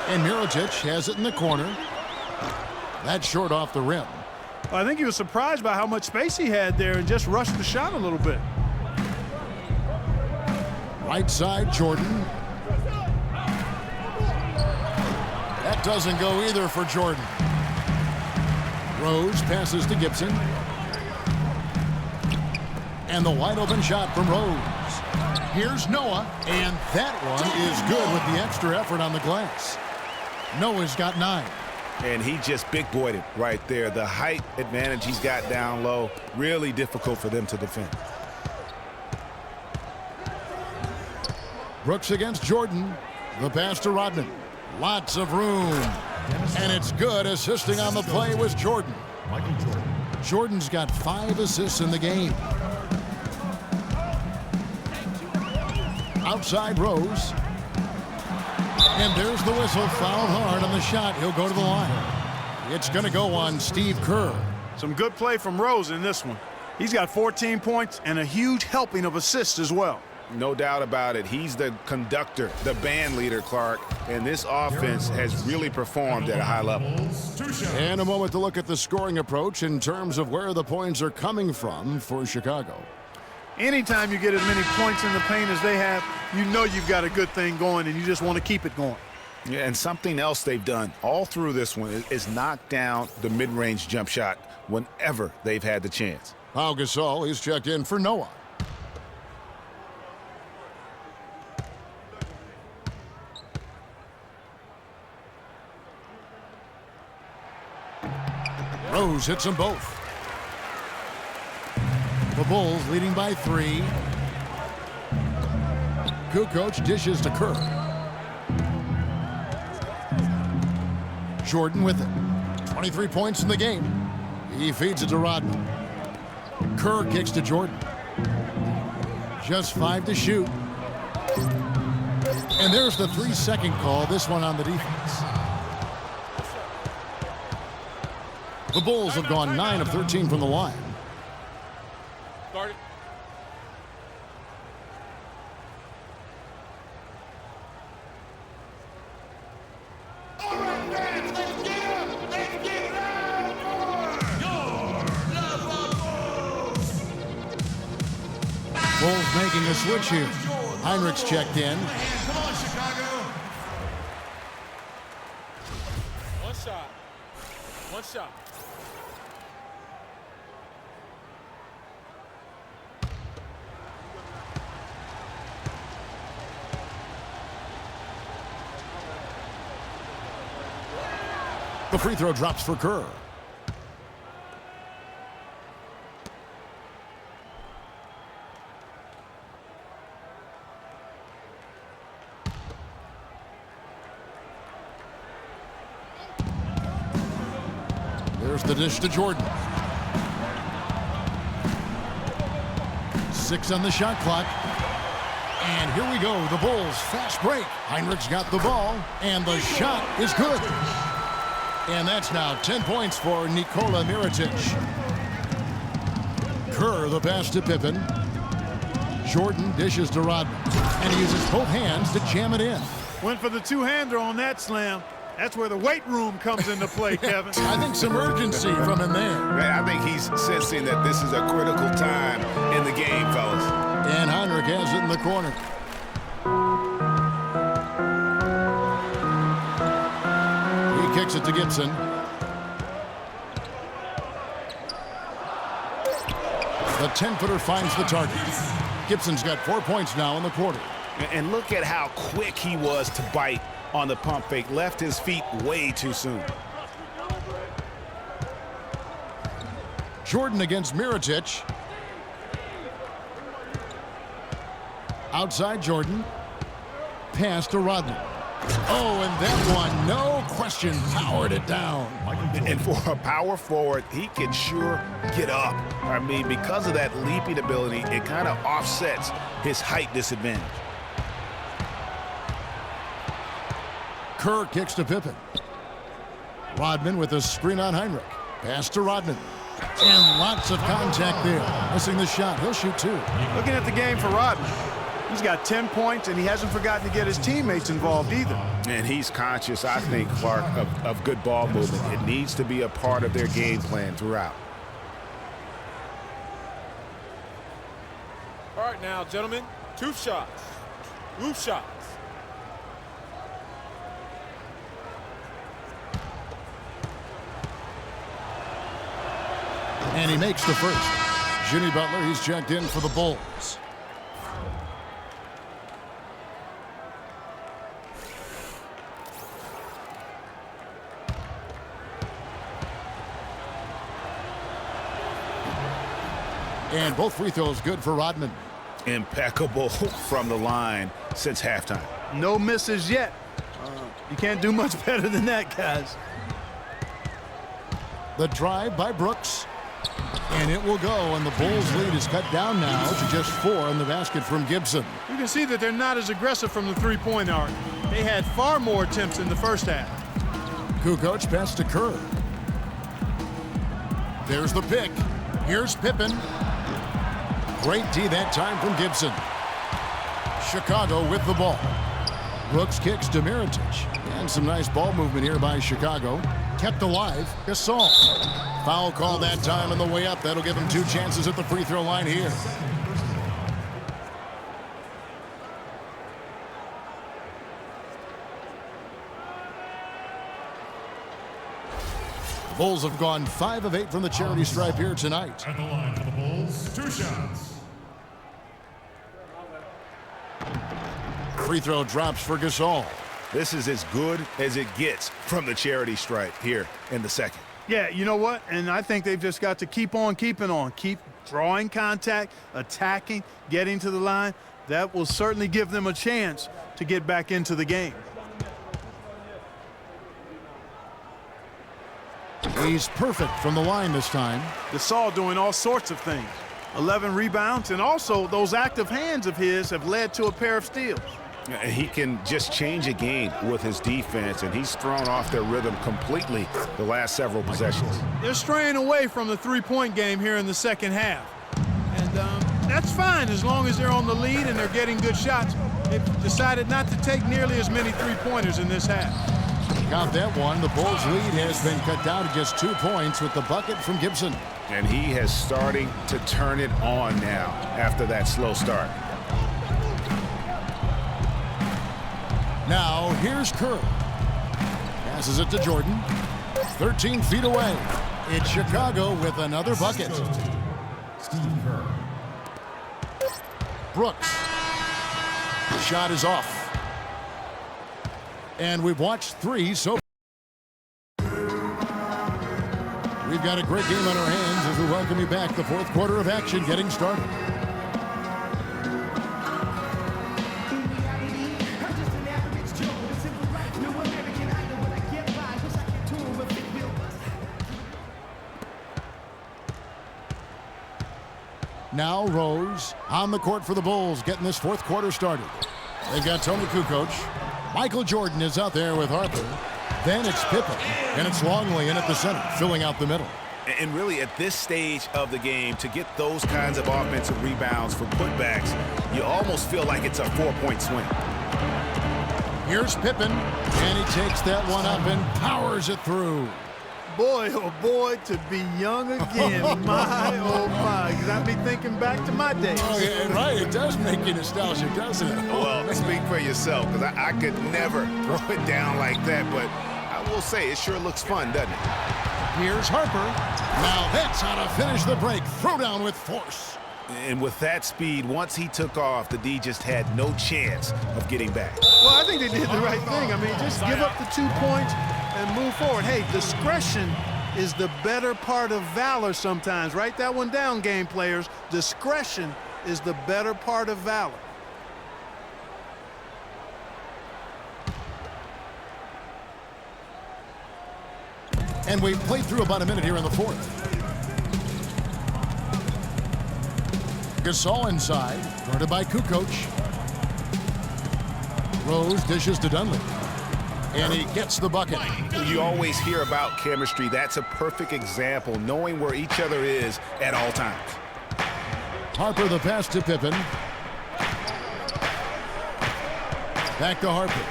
And Mirotic has it in the corner. That's short off the rim. I think he was surprised by how much space he had there and just rushed the shot a little bit. Right side, Jordan. That doesn't go either for Jordan. Rose passes to Gibson. And the wide open shot from Rose. Here's Noah, and that one is good with the extra effort on the glass. Noah's got 9. And he just big-boyed it right there. The height advantage he's got down low, really difficult for them to defend. Brooks against Jordan. The pass to Rodman. Lots of room. And it's good. Assisting on the play was Jordan. Michael Jordan. Jordan's got 5 assists in the game. Outside Rose. And there's the whistle. Fouled hard on the shot. He'll go to the line. It's going to go on Steve Kerr. Some good play from Rose in this one. He's got 14 points and a huge helping of assists as well. No doubt about it. He's the conductor, the band leader, Clark. And this offense has really performed at a high level. And a moment to look at the scoring approach in terms of where the points are coming from for Chicago. Anytime you get as many points in the paint as they have, you know you've got a good thing going and you just want to keep it going. Yeah, and something else they've done all through this one is knock down the mid-range jump shot whenever they've had the chance. Pau Gasol, he's checked in for Noah. Rose hits them both. The Bulls leading by 3. Kukoc dishes to Kerr. Jordan with it. 23 points in the game. He feeds it to Rodman. Kerr kicks to Jordan. Just 5 to shoot. And there's the 3-second call, this one on the defense. The Bulls have gone 9 of 13 from the line. Start it. Bulls making a switch here. Heinrichs checked in. Come on, Chicago. One shot. One shot. The free throw drops for Kerr. There's the dish to Jordan. 6 on the shot clock. And here we go. The Bulls fast break. Heinrichs got the ball, and the shot is good. And that's now 10 points for Nikola Mirotic. Kerr the pass to Pippen. Jordan dishes to Rodman, and he uses both hands to jam it in. Went for the two-hander on that slam. That's where the weight room comes into play, Kevin. I think some urgency from him there. Man, I think he's sensing that this is a critical time in the game, fellas. And Heinrich has it in the corner. He kicks it to Gibson. The 10-footer finds the target. Gibson's got 4 points now in the quarter. And look at how quick he was to bite on the pump fake. Left his feet way too soon. Jordan against Mirotic. Outside Jordan. Pass to Rodman. Oh, and that one, no question, powered it down. And for a power forward, he can sure get up. I mean, because of that leaping ability, it kind of offsets his height disadvantage. Kerr kicks to Pippen. Rodman with a screen on Heinrich. Pass to Rodman. And lots of contact there. Missing the shot. He'll shoot 2. Looking at the game for Rodman, he's got 10 points, and he hasn't forgotten to get his teammates involved either. And he's conscious, I think, Clark, of good ball movement. It needs to be a part of their game plan throughout. All right, now, gentlemen, 2 shots. 2 shots. And he makes the first. Jimmy Butler, he's checked in for the Bulls. And both free throws good for Rodman. Impeccable from the line since halftime. No misses yet. You can't do much better than that, guys. The drive by Brooks. And it will go, and the Bulls' lead is cut down now to just 4 in the basket from Gibson. You can see that they're not as aggressive from the three-point arc. They had far more attempts in the first half. Kukoc pass to Kerr. There's the pick. Here's Pippen. Great D that time from Gibson. Chicago with the ball. Brooks kicks to Mirotic. And some nice ball movement here by Chicago. Kept alive. Gasol. Foul call that time on the way up. That'll give him 2 chances at the free throw line here. The Bulls have gone 5 of 8 from the charity stripe here tonight. At the line for the Bulls, 2 shots. Free throw drops for Gasol. This is as good as it gets from the charity stripe here in the second. Yeah, you know what? And I think they've just got to keep on keeping on. Keep drawing contact, attacking, getting to the line. That will certainly give them a chance to get back into the game. He's perfect from the line this time. Gasol doing all sorts of things. 11 rebounds, and also those active hands of his have led to a pair of steals. He can just change a game with his defense, and he's thrown off their rhythm completely the last several possessions. They're straying away from the three-point game here in the second half. And that's fine as long as they're on the lead and they're getting good shots. They've decided not to take nearly as many three-pointers in this half. Count that one. The Bulls' lead has been cut down to just 2 points with the bucket from Gibson. And he has starting to turn it on now after that slow start. Now, here's Kerr. Passes it to Jordan. 13 feet away. It's Chicago with another bucket. Steve Kerr. Brooks. Shot is off. And we've watched 3 so far. We've got a great game on our hands as we welcome you back. The 4th quarter of action getting started. Now Rose on the court for the Bulls, getting this 4th quarter started. They've got Tony Kukoc. Michael Jordan is out there with Harper. Then it's Pippen, and it's Longley in at the center, filling out the middle. And really, at this stage of the game, to get those kinds of offensive rebounds for putbacks, you almost feel like it's a 4-point swing. Here's Pippen, and he takes that one up and powers it through. Boy, oh boy, to be young again. My, oh my. Got me thinking back to my days. Oh, yeah, right. It does make you nostalgic, doesn't it? Well, speak for yourself, because I could never throw it down like that, but I will say it sure looks fun, doesn't it? Here's Harper. Now that's how to finish the break. Throw down with force. And with that speed, once he took off, the D just had no chance of getting back. Well, I think they did the right thing. I mean, just give up the 2 points and move forward. Hey, discretion is the better part of valor sometimes. Write that one down, game players. Discretion is the better part of valor. And we've played through about a minute here in the fourth. Gasol inside, guarded by Kukoc. Rose dishes to Dunleavy. And he gets the bucket. You always hear about chemistry. That's a perfect example, knowing where each other is at all times. Harper the pass to Pippen. Back to Harper.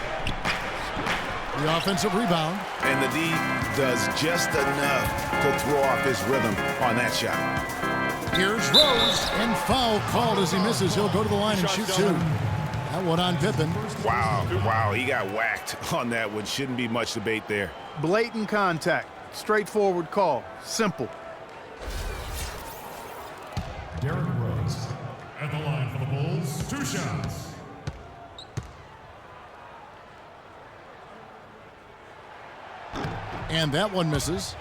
The offensive rebound. And the D does just enough to throw off his rhythm on that shot. Here's Rose, and foul called as he misses. He'll go to the line and shoot two. That one on Pippen. Wow, he got whacked on that one. Shouldn't be much debate there. Blatant contact. Straightforward call. Simple. Derrick Rose at the line for the Bulls. 2 shots. And that one misses.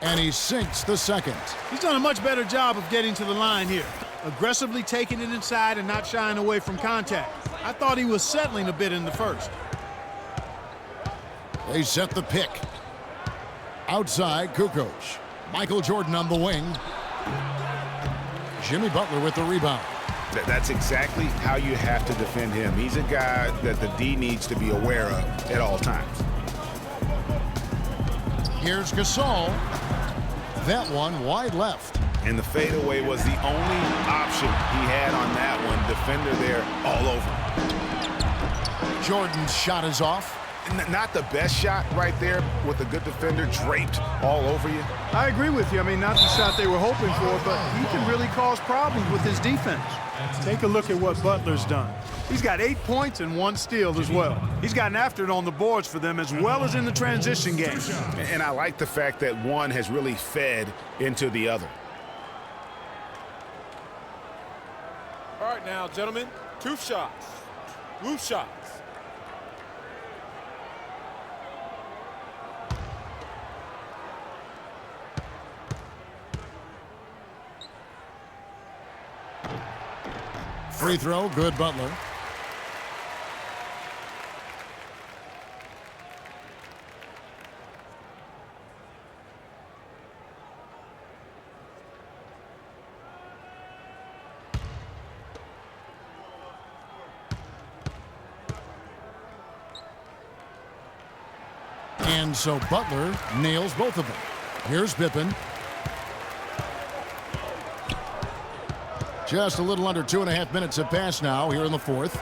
And he sinks the second. He's done a much better job of getting to the line here. Aggressively taking it inside and not shying away from contact. I thought he was settling a bit in the first. They set the pick. Outside, Kukoc. Michael Jordan on the wing. Jimmy Butler with the rebound. That's exactly how you have to defend him. He's a guy that the D needs to be aware of at all times. Here's Gasol. That one wide left. And the fadeaway was the only option he had on that one. Defender there all over. Jordan's shot is off. Not the best shot right there with a good defender draped all over you. I agree with you. I mean, not the shot they were hoping for, but he can really cause problems with his defense. Take a look at what Butler's done. He's got 8 points and 1 steal as well. He's gotten after it on the boards for them as well as in the transition game. And I like the fact that one has really fed into the other. All right now, gentlemen, 2 shots. 2 shots. Free throw, good Butler. And so Butler nails both of them. Here's Pippen. Just a little under 2.5 minutes have passed now here in the fourth.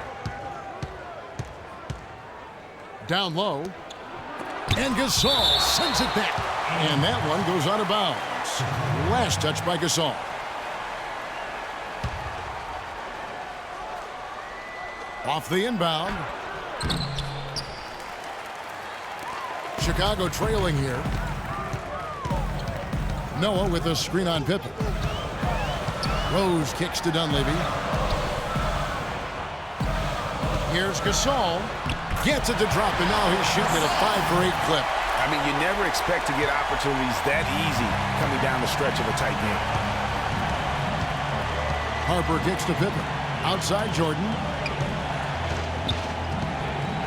Down low. And Gasol sends it back. And that one goes out of bounds. Last touch by Gasol. Off the inbound. Chicago trailing here. Noah with a screen on Pippen. Rose kicks to Dunleavy. Here's Gasol. Gets it to drop, and now he's shooting at a 5-for-8 clip. I mean, you never expect to get opportunities that easy coming down the stretch of a tight game. Harper kicks to Pippen. Outside Jordan.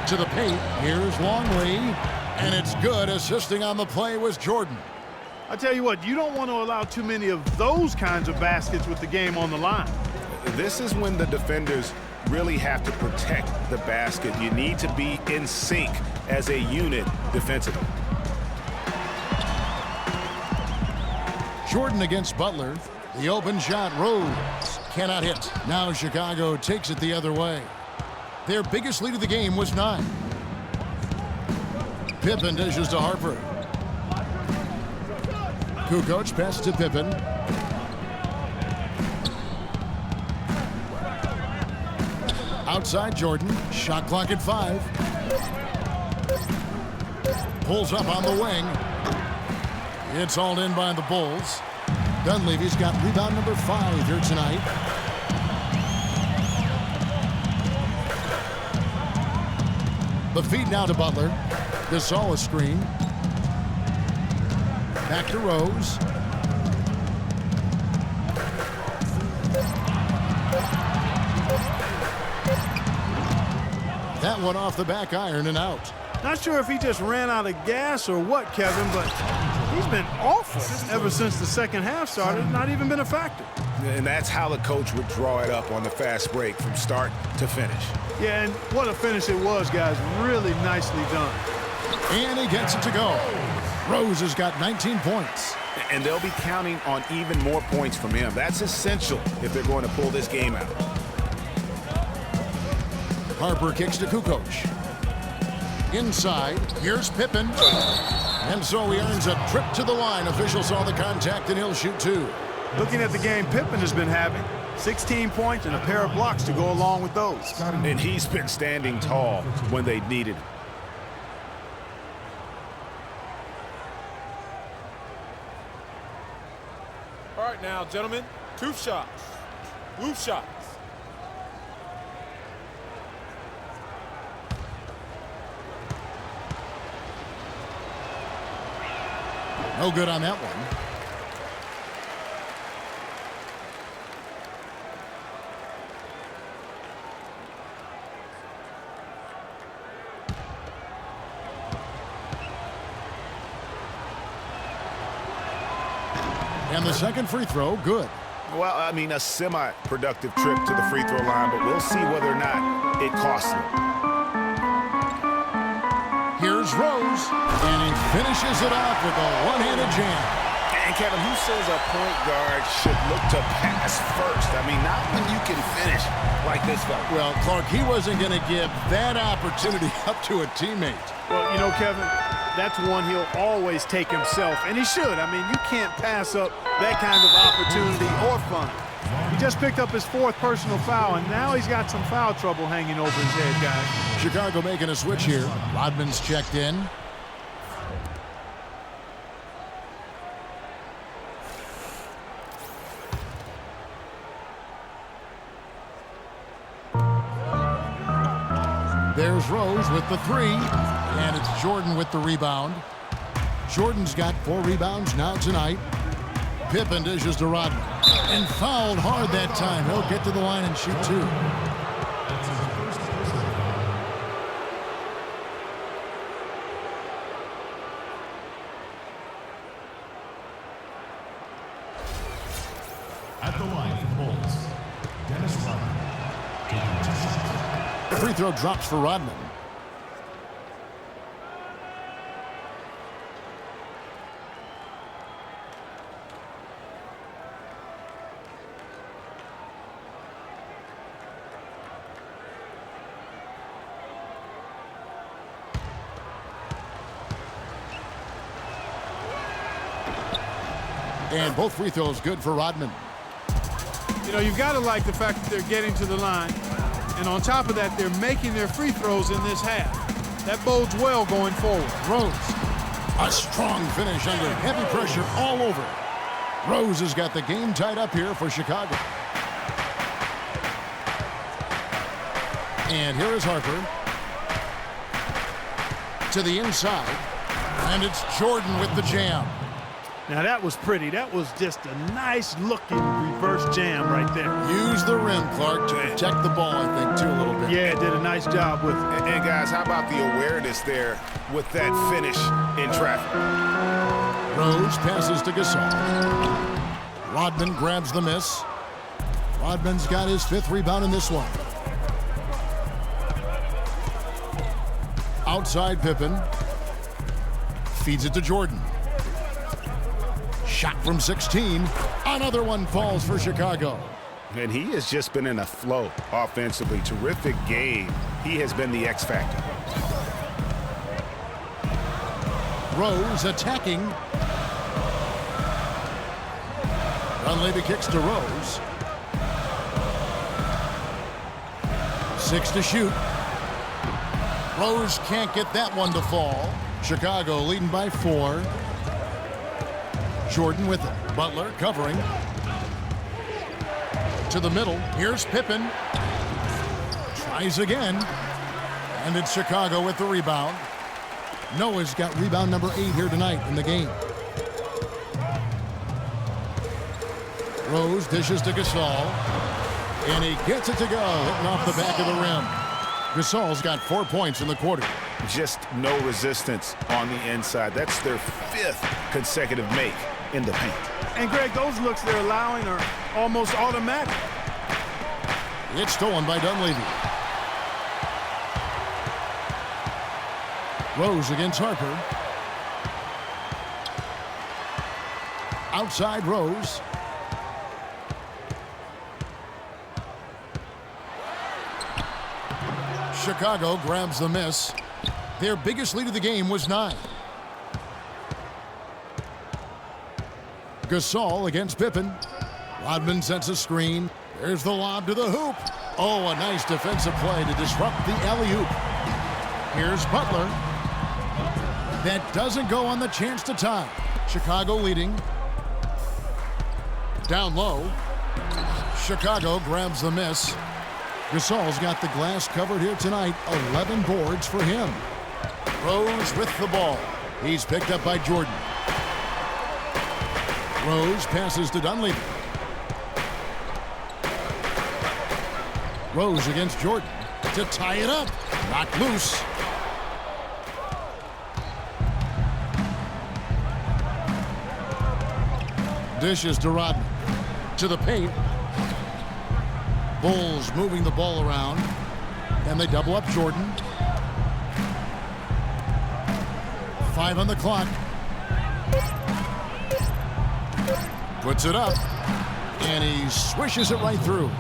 To the paint, here's Longley, and it's good. Assisting on the play was Jordan. I tell you what, you don't want to allow too many of those kinds of baskets with the game on the line. This is when the defenders really have to protect the basket. You need to be in sync as a unit defensively. Jordan against Butler. The open shot, Rose cannot hit. Now Chicago takes it the other way. Their biggest lead of the game was 9. Pippen dishes to Harper. Kukoc passes to Pippen. Outside Jordan. Shot clock at 5. Pulls up on the wing. It's hauled in by the Bulls. Dunleavy's got rebound number 5 here tonight. The feed now to Butler. Gasol a screen. Back to Rose. That one off the back iron and out. Not sure if he just ran out of gas or what, Kevin, but he's been awful ever since the second half started. Not even been a factor. And that's how the coach would draw it up on the fast break from start to finish. Yeah, and what a finish it was, guys. Really nicely done. And he gets it to go. Rose has got 19 points. And they'll be counting on even more points from him. That's essential if they're going to pull this game out. Harper kicks to Kukoc. Inside, here's Pippen. And so he earns a trip to the line. Officials saw the contact and he'll shoot 2. Looking at the game Pippen has been having, 16 points and a pair of blocks to go along with those. And he's been standing tall when they needed him. All right now, gentlemen, 2 shots. Loose shots. No good on that one. And the second free throw, good. Well, I mean, a semi-productive trip to the free throw line, but we'll see whether or not it costs him. Here's Rose, and he finishes it off with a one-handed jam. And Kevin, who says a point guard should look to pass first? I mean, not when you can finish like this guy. Well, Clark, he wasn't going to give that opportunity up to a teammate. Well, you know, Kevin, that's one he'll always take himself, and he should. I mean, you can't pass up that kind of opportunity or fun. He just picked up his 4th personal foul, and now he's got some foul trouble hanging over his head, guys. Chicago making a switch here. Rodman's checked in. There's Rose with the 3, and it's Jordan with the rebound. Jordan's got 4 rebounds now tonight. Pippen dishes to Rodman, and fouled hard that time. He'll get to the line and shoot 2. At the line for the Bulls, Dennis Rodman. Taking 2 shots. The free throw drops for Rodman. And both free throws good for Rodman. You know, you've got to like the fact that they're getting to the line. And on top of that, they're making their free throws in this half. That bodes well going forward. Rose, a strong finish under heavy pressure all over. Rose has got the game tied up here for Chicago. And here is Harper. To the inside. And it's Jordan with the jam. Now that was pretty. That was just a nice looking reverse jam right there. Use the rim, Clark, to protect the ball, I think, too, a little bit. Yeah, did a nice job with it. And guys, how about the awareness there with that finish in traffic? Rose passes to Gasol. Rodman grabs the miss. Rodman's got his 5th rebound in this one. Outside Pippen. Feeds it to Jordan. Shot from 16. Another one falls for Chicago. And he has just been in a flow offensively. Terrific game. He has been the X factor. Rose attacking. Dunleavy kicks to Rose. 6 to shoot. Rose can't get that one to fall. Chicago leading by 4. Jordan with it. Butler covering. To the middle. Here's Pippen. Tries again. And it's Chicago with the rebound. Noah's got rebound number 8 here tonight in the game. Rose dishes to Gasol. And he gets it to go, hitting off the back of the rim. Gasol's got 4 points in the quarter. Just no resistance on the inside. That's their 5th consecutive make in the paint. And Greg, those looks they're allowing are almost automatic. It's stolen by Dunleavy. Rose against Harper. Outside Rose. Chicago grabs the miss. Their biggest lead of the game was 9. Gasol against Pippen. Rodman sets a screen. There's the lob to the hoop. Oh, a nice defensive play to disrupt the alley-oop. Here's Butler. That doesn't go on the chance to tie. Chicago leading. Down low. Chicago grabs the miss. Gasol's got the glass covered here tonight. 11 boards for him. Rose with the ball. He's picked up by Jordan. Rose passes to Dunleavy. Rose against Jordan to tie it up. Knocked loose. Dishes to Rodman. To the paint. Bulls moving the ball around. And they double up Jordan. 5 on the clock. Puts it up. And he swishes it right through.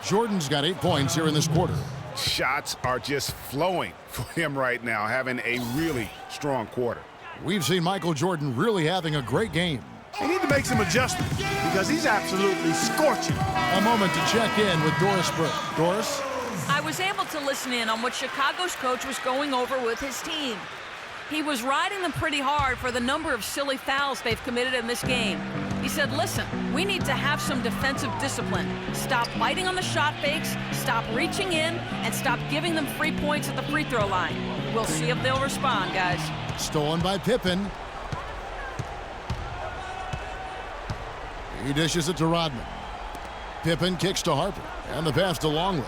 Jordan's got 8 points here in this quarter. Shots are just flowing for him right now, having a really strong quarter. We've seen Michael Jordan really having a great game. They need to make some adjustments because he's absolutely scorching. A moment to check in with Doris Burke. Doris? I was able to listen in on what Chicago's coach was going over with his team. He was riding them pretty hard for the number of silly fouls they've committed in this game. He said, listen, we need to have some defensive discipline. Stop biting on the shot fakes, stop reaching in, and stop giving them free points at the free throw line. We'll see if they'll respond, guys. Stolen by Pippen. He dishes it to Rodman. Pippen kicks to Harper. And the pass to Longley.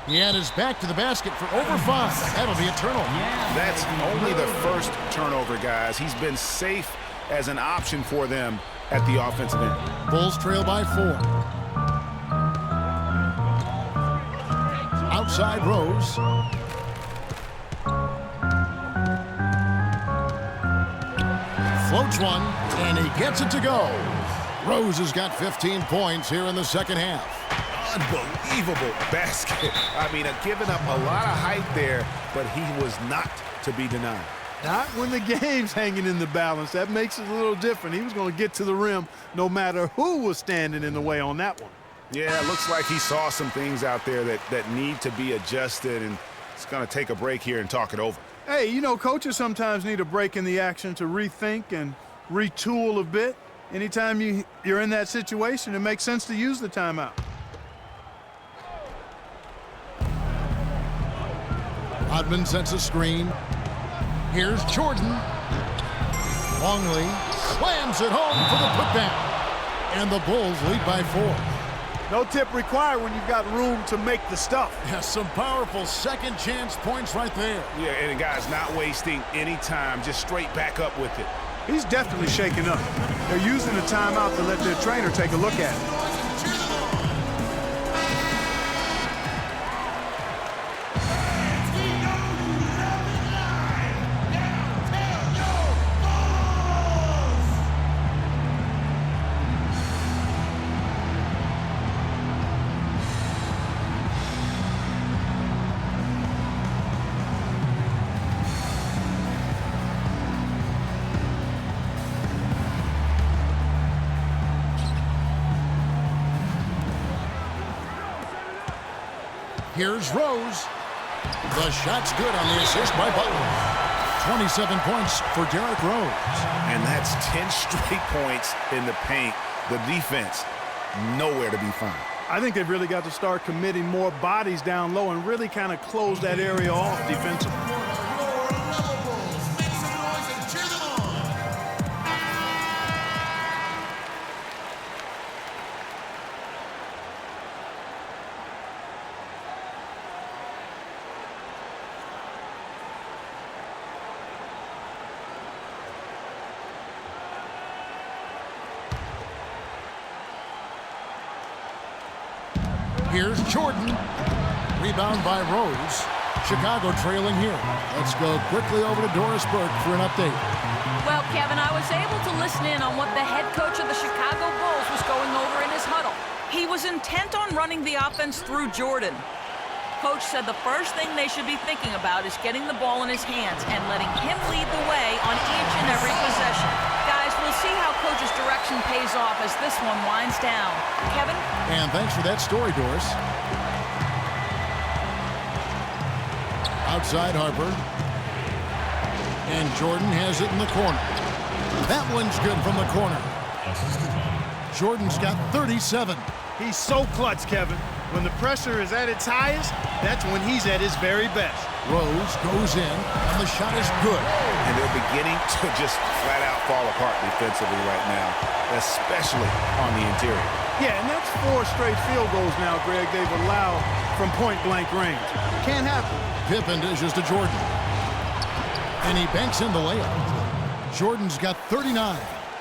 He had his back to the basket for over 5. That'll be a turnover. That's only the first turnover, guys. He's been safe as an option for them at the offensive end. Bulls trail by 4. Outside Rose. Floats one, and he gets it to go. Rose has got 15 points here in the second half. Unbelievable basket. I mean, giving up a lot of height there, but he was not to be denied. Not when the game's hanging in the balance. That makes it a little different. He was going to get to the rim no matter who was standing in the way on that one. Yeah, it looks like he saw some things out there that need to be adjusted, and it's going to take a break here and talk it over. Hey, you know, coaches sometimes need a break in the action to rethink and retool a bit. Anytime you're in that situation, it makes sense to use the timeout. Rodman sets a screen. Here's Jordan. Longley slams it home for the putdown. And the Bulls lead by 4. No tip required when you've got room to make the stuff. Yeah, some powerful second chance points right there. Yeah, and the guy's not wasting any time, just straight back up with it. He's definitely shaken up. They're using the timeout to let their trainer take a look at it. Here's Rose. The shot's good on the assist by Butler. 27 points for Derrick Rose. And that's 10 straight points in the paint. The defense, nowhere to be found. I think they've really got to start committing more bodies down low and really kind of close that area off defensively. Here's Jordan. Rebound by Rose. Chicago trailing here. Let's go quickly over to Doris Burke for an update. Well, Kevin, I was able to listen in on what the head coach of the Chicago Bulls was going over in his huddle. He was intent on running the offense through Jordan. Coach said the first thing they should be thinking about is getting the ball in his hands and letting him lead the way on each and every possession. Guys, we'll see how Coach's direction pays off as this one winds down. Kevin? And thanks for that story, Doris. Outside Harper. And Jordan has it in the corner. That one's good from the corner. Jordan's got 37. He's so clutch, Kevin. When the pressure is at its highest, that's when he's at his very best. Rose goes in, and the shot is good. And they're beginning to just flat out fall apart defensively right now, especially on the interior. Yeah, and that's 4 straight field goals now, Greg, they've allowed from point-blank range. Can't happen. Pippen dishes to Jordan. And he banks in the layup. Jordan's got 39.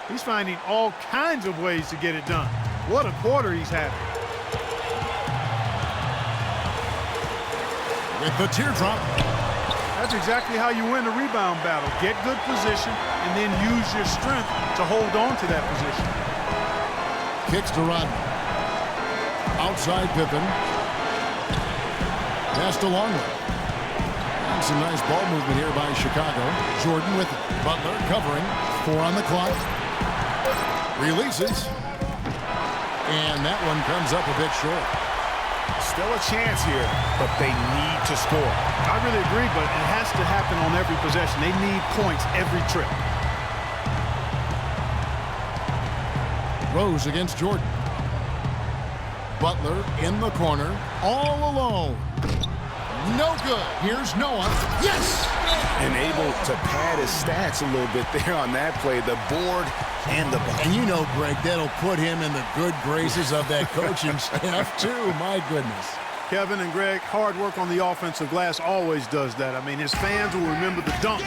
He's finding all kinds of ways to get it done. What a quarter he's having. With the teardrop. That's exactly how you win a rebound battle. Get good position and then use your strength to hold on to that position. Kicks to Rodman. Outside Pippen. Pass to Longley. And some nice ball movement here by Chicago. Jordan with it. Butler covering. 4 on the clock. Releases. And that one comes up a bit short. Still a chance here, but they need to score. I really agree, but it has to happen on every possession. They need points every trip. Rose against Jordan. Butler in the corner, all alone. No good. Here's Noah. Yes! And able to pad his stats a little bit there on that play. The board and the bucket. And you know, Greg, that'll put him in the good graces of that coaching staff, too. My goodness. Kevin and Greg, hard work on the offensive glass always does that. I mean, his fans will remember the dunk,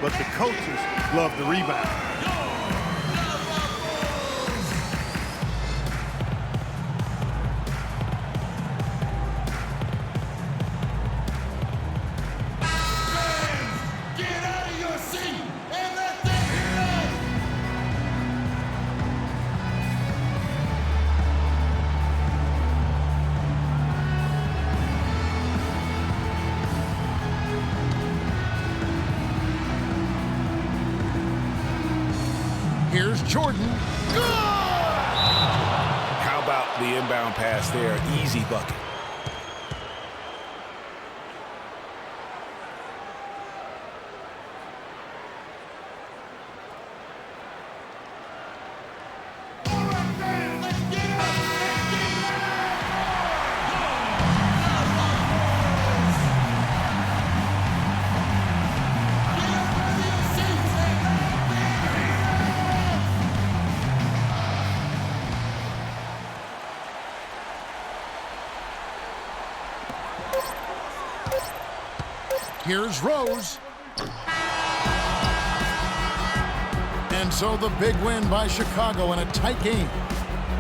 but the coaches love the rebound. Here's Jordan. Good! How about the inbound pass there? Easy bucket. Here's Rose. And so the big win by Chicago in a tight game.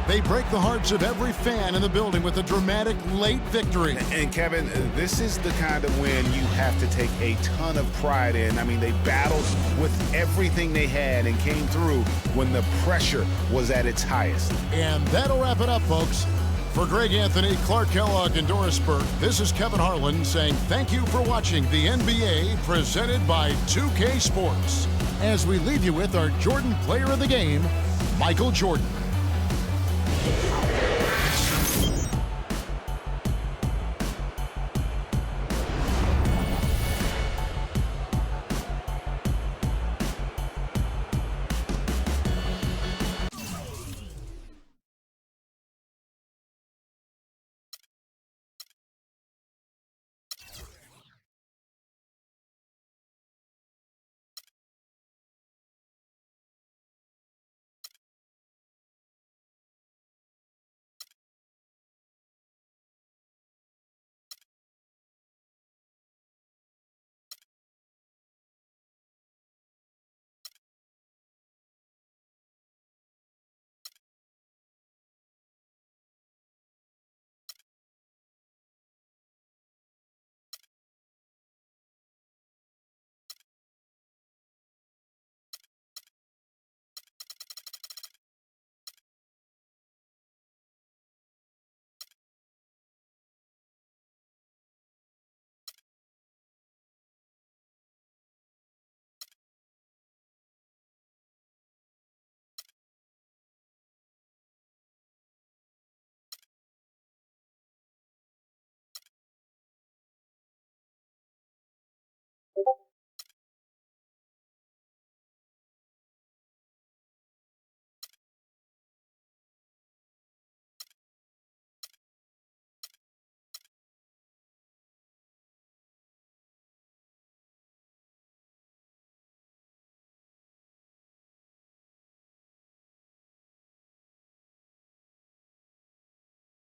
They break the hearts of every fan in the building with a dramatic late victory. And Kevin, this is the kind of win you have to take a ton of pride in. I mean, they battled with everything they had and came through when the pressure was at its highest. And that'll wrap it up, folks. For Greg Anthony, Clark Kellogg, and Doris Burke, this is Kevin Harlan saying thank you for watching the NBA presented by 2K Sports. As we leave you with our Jordan Player of the Game, Michael Jordan.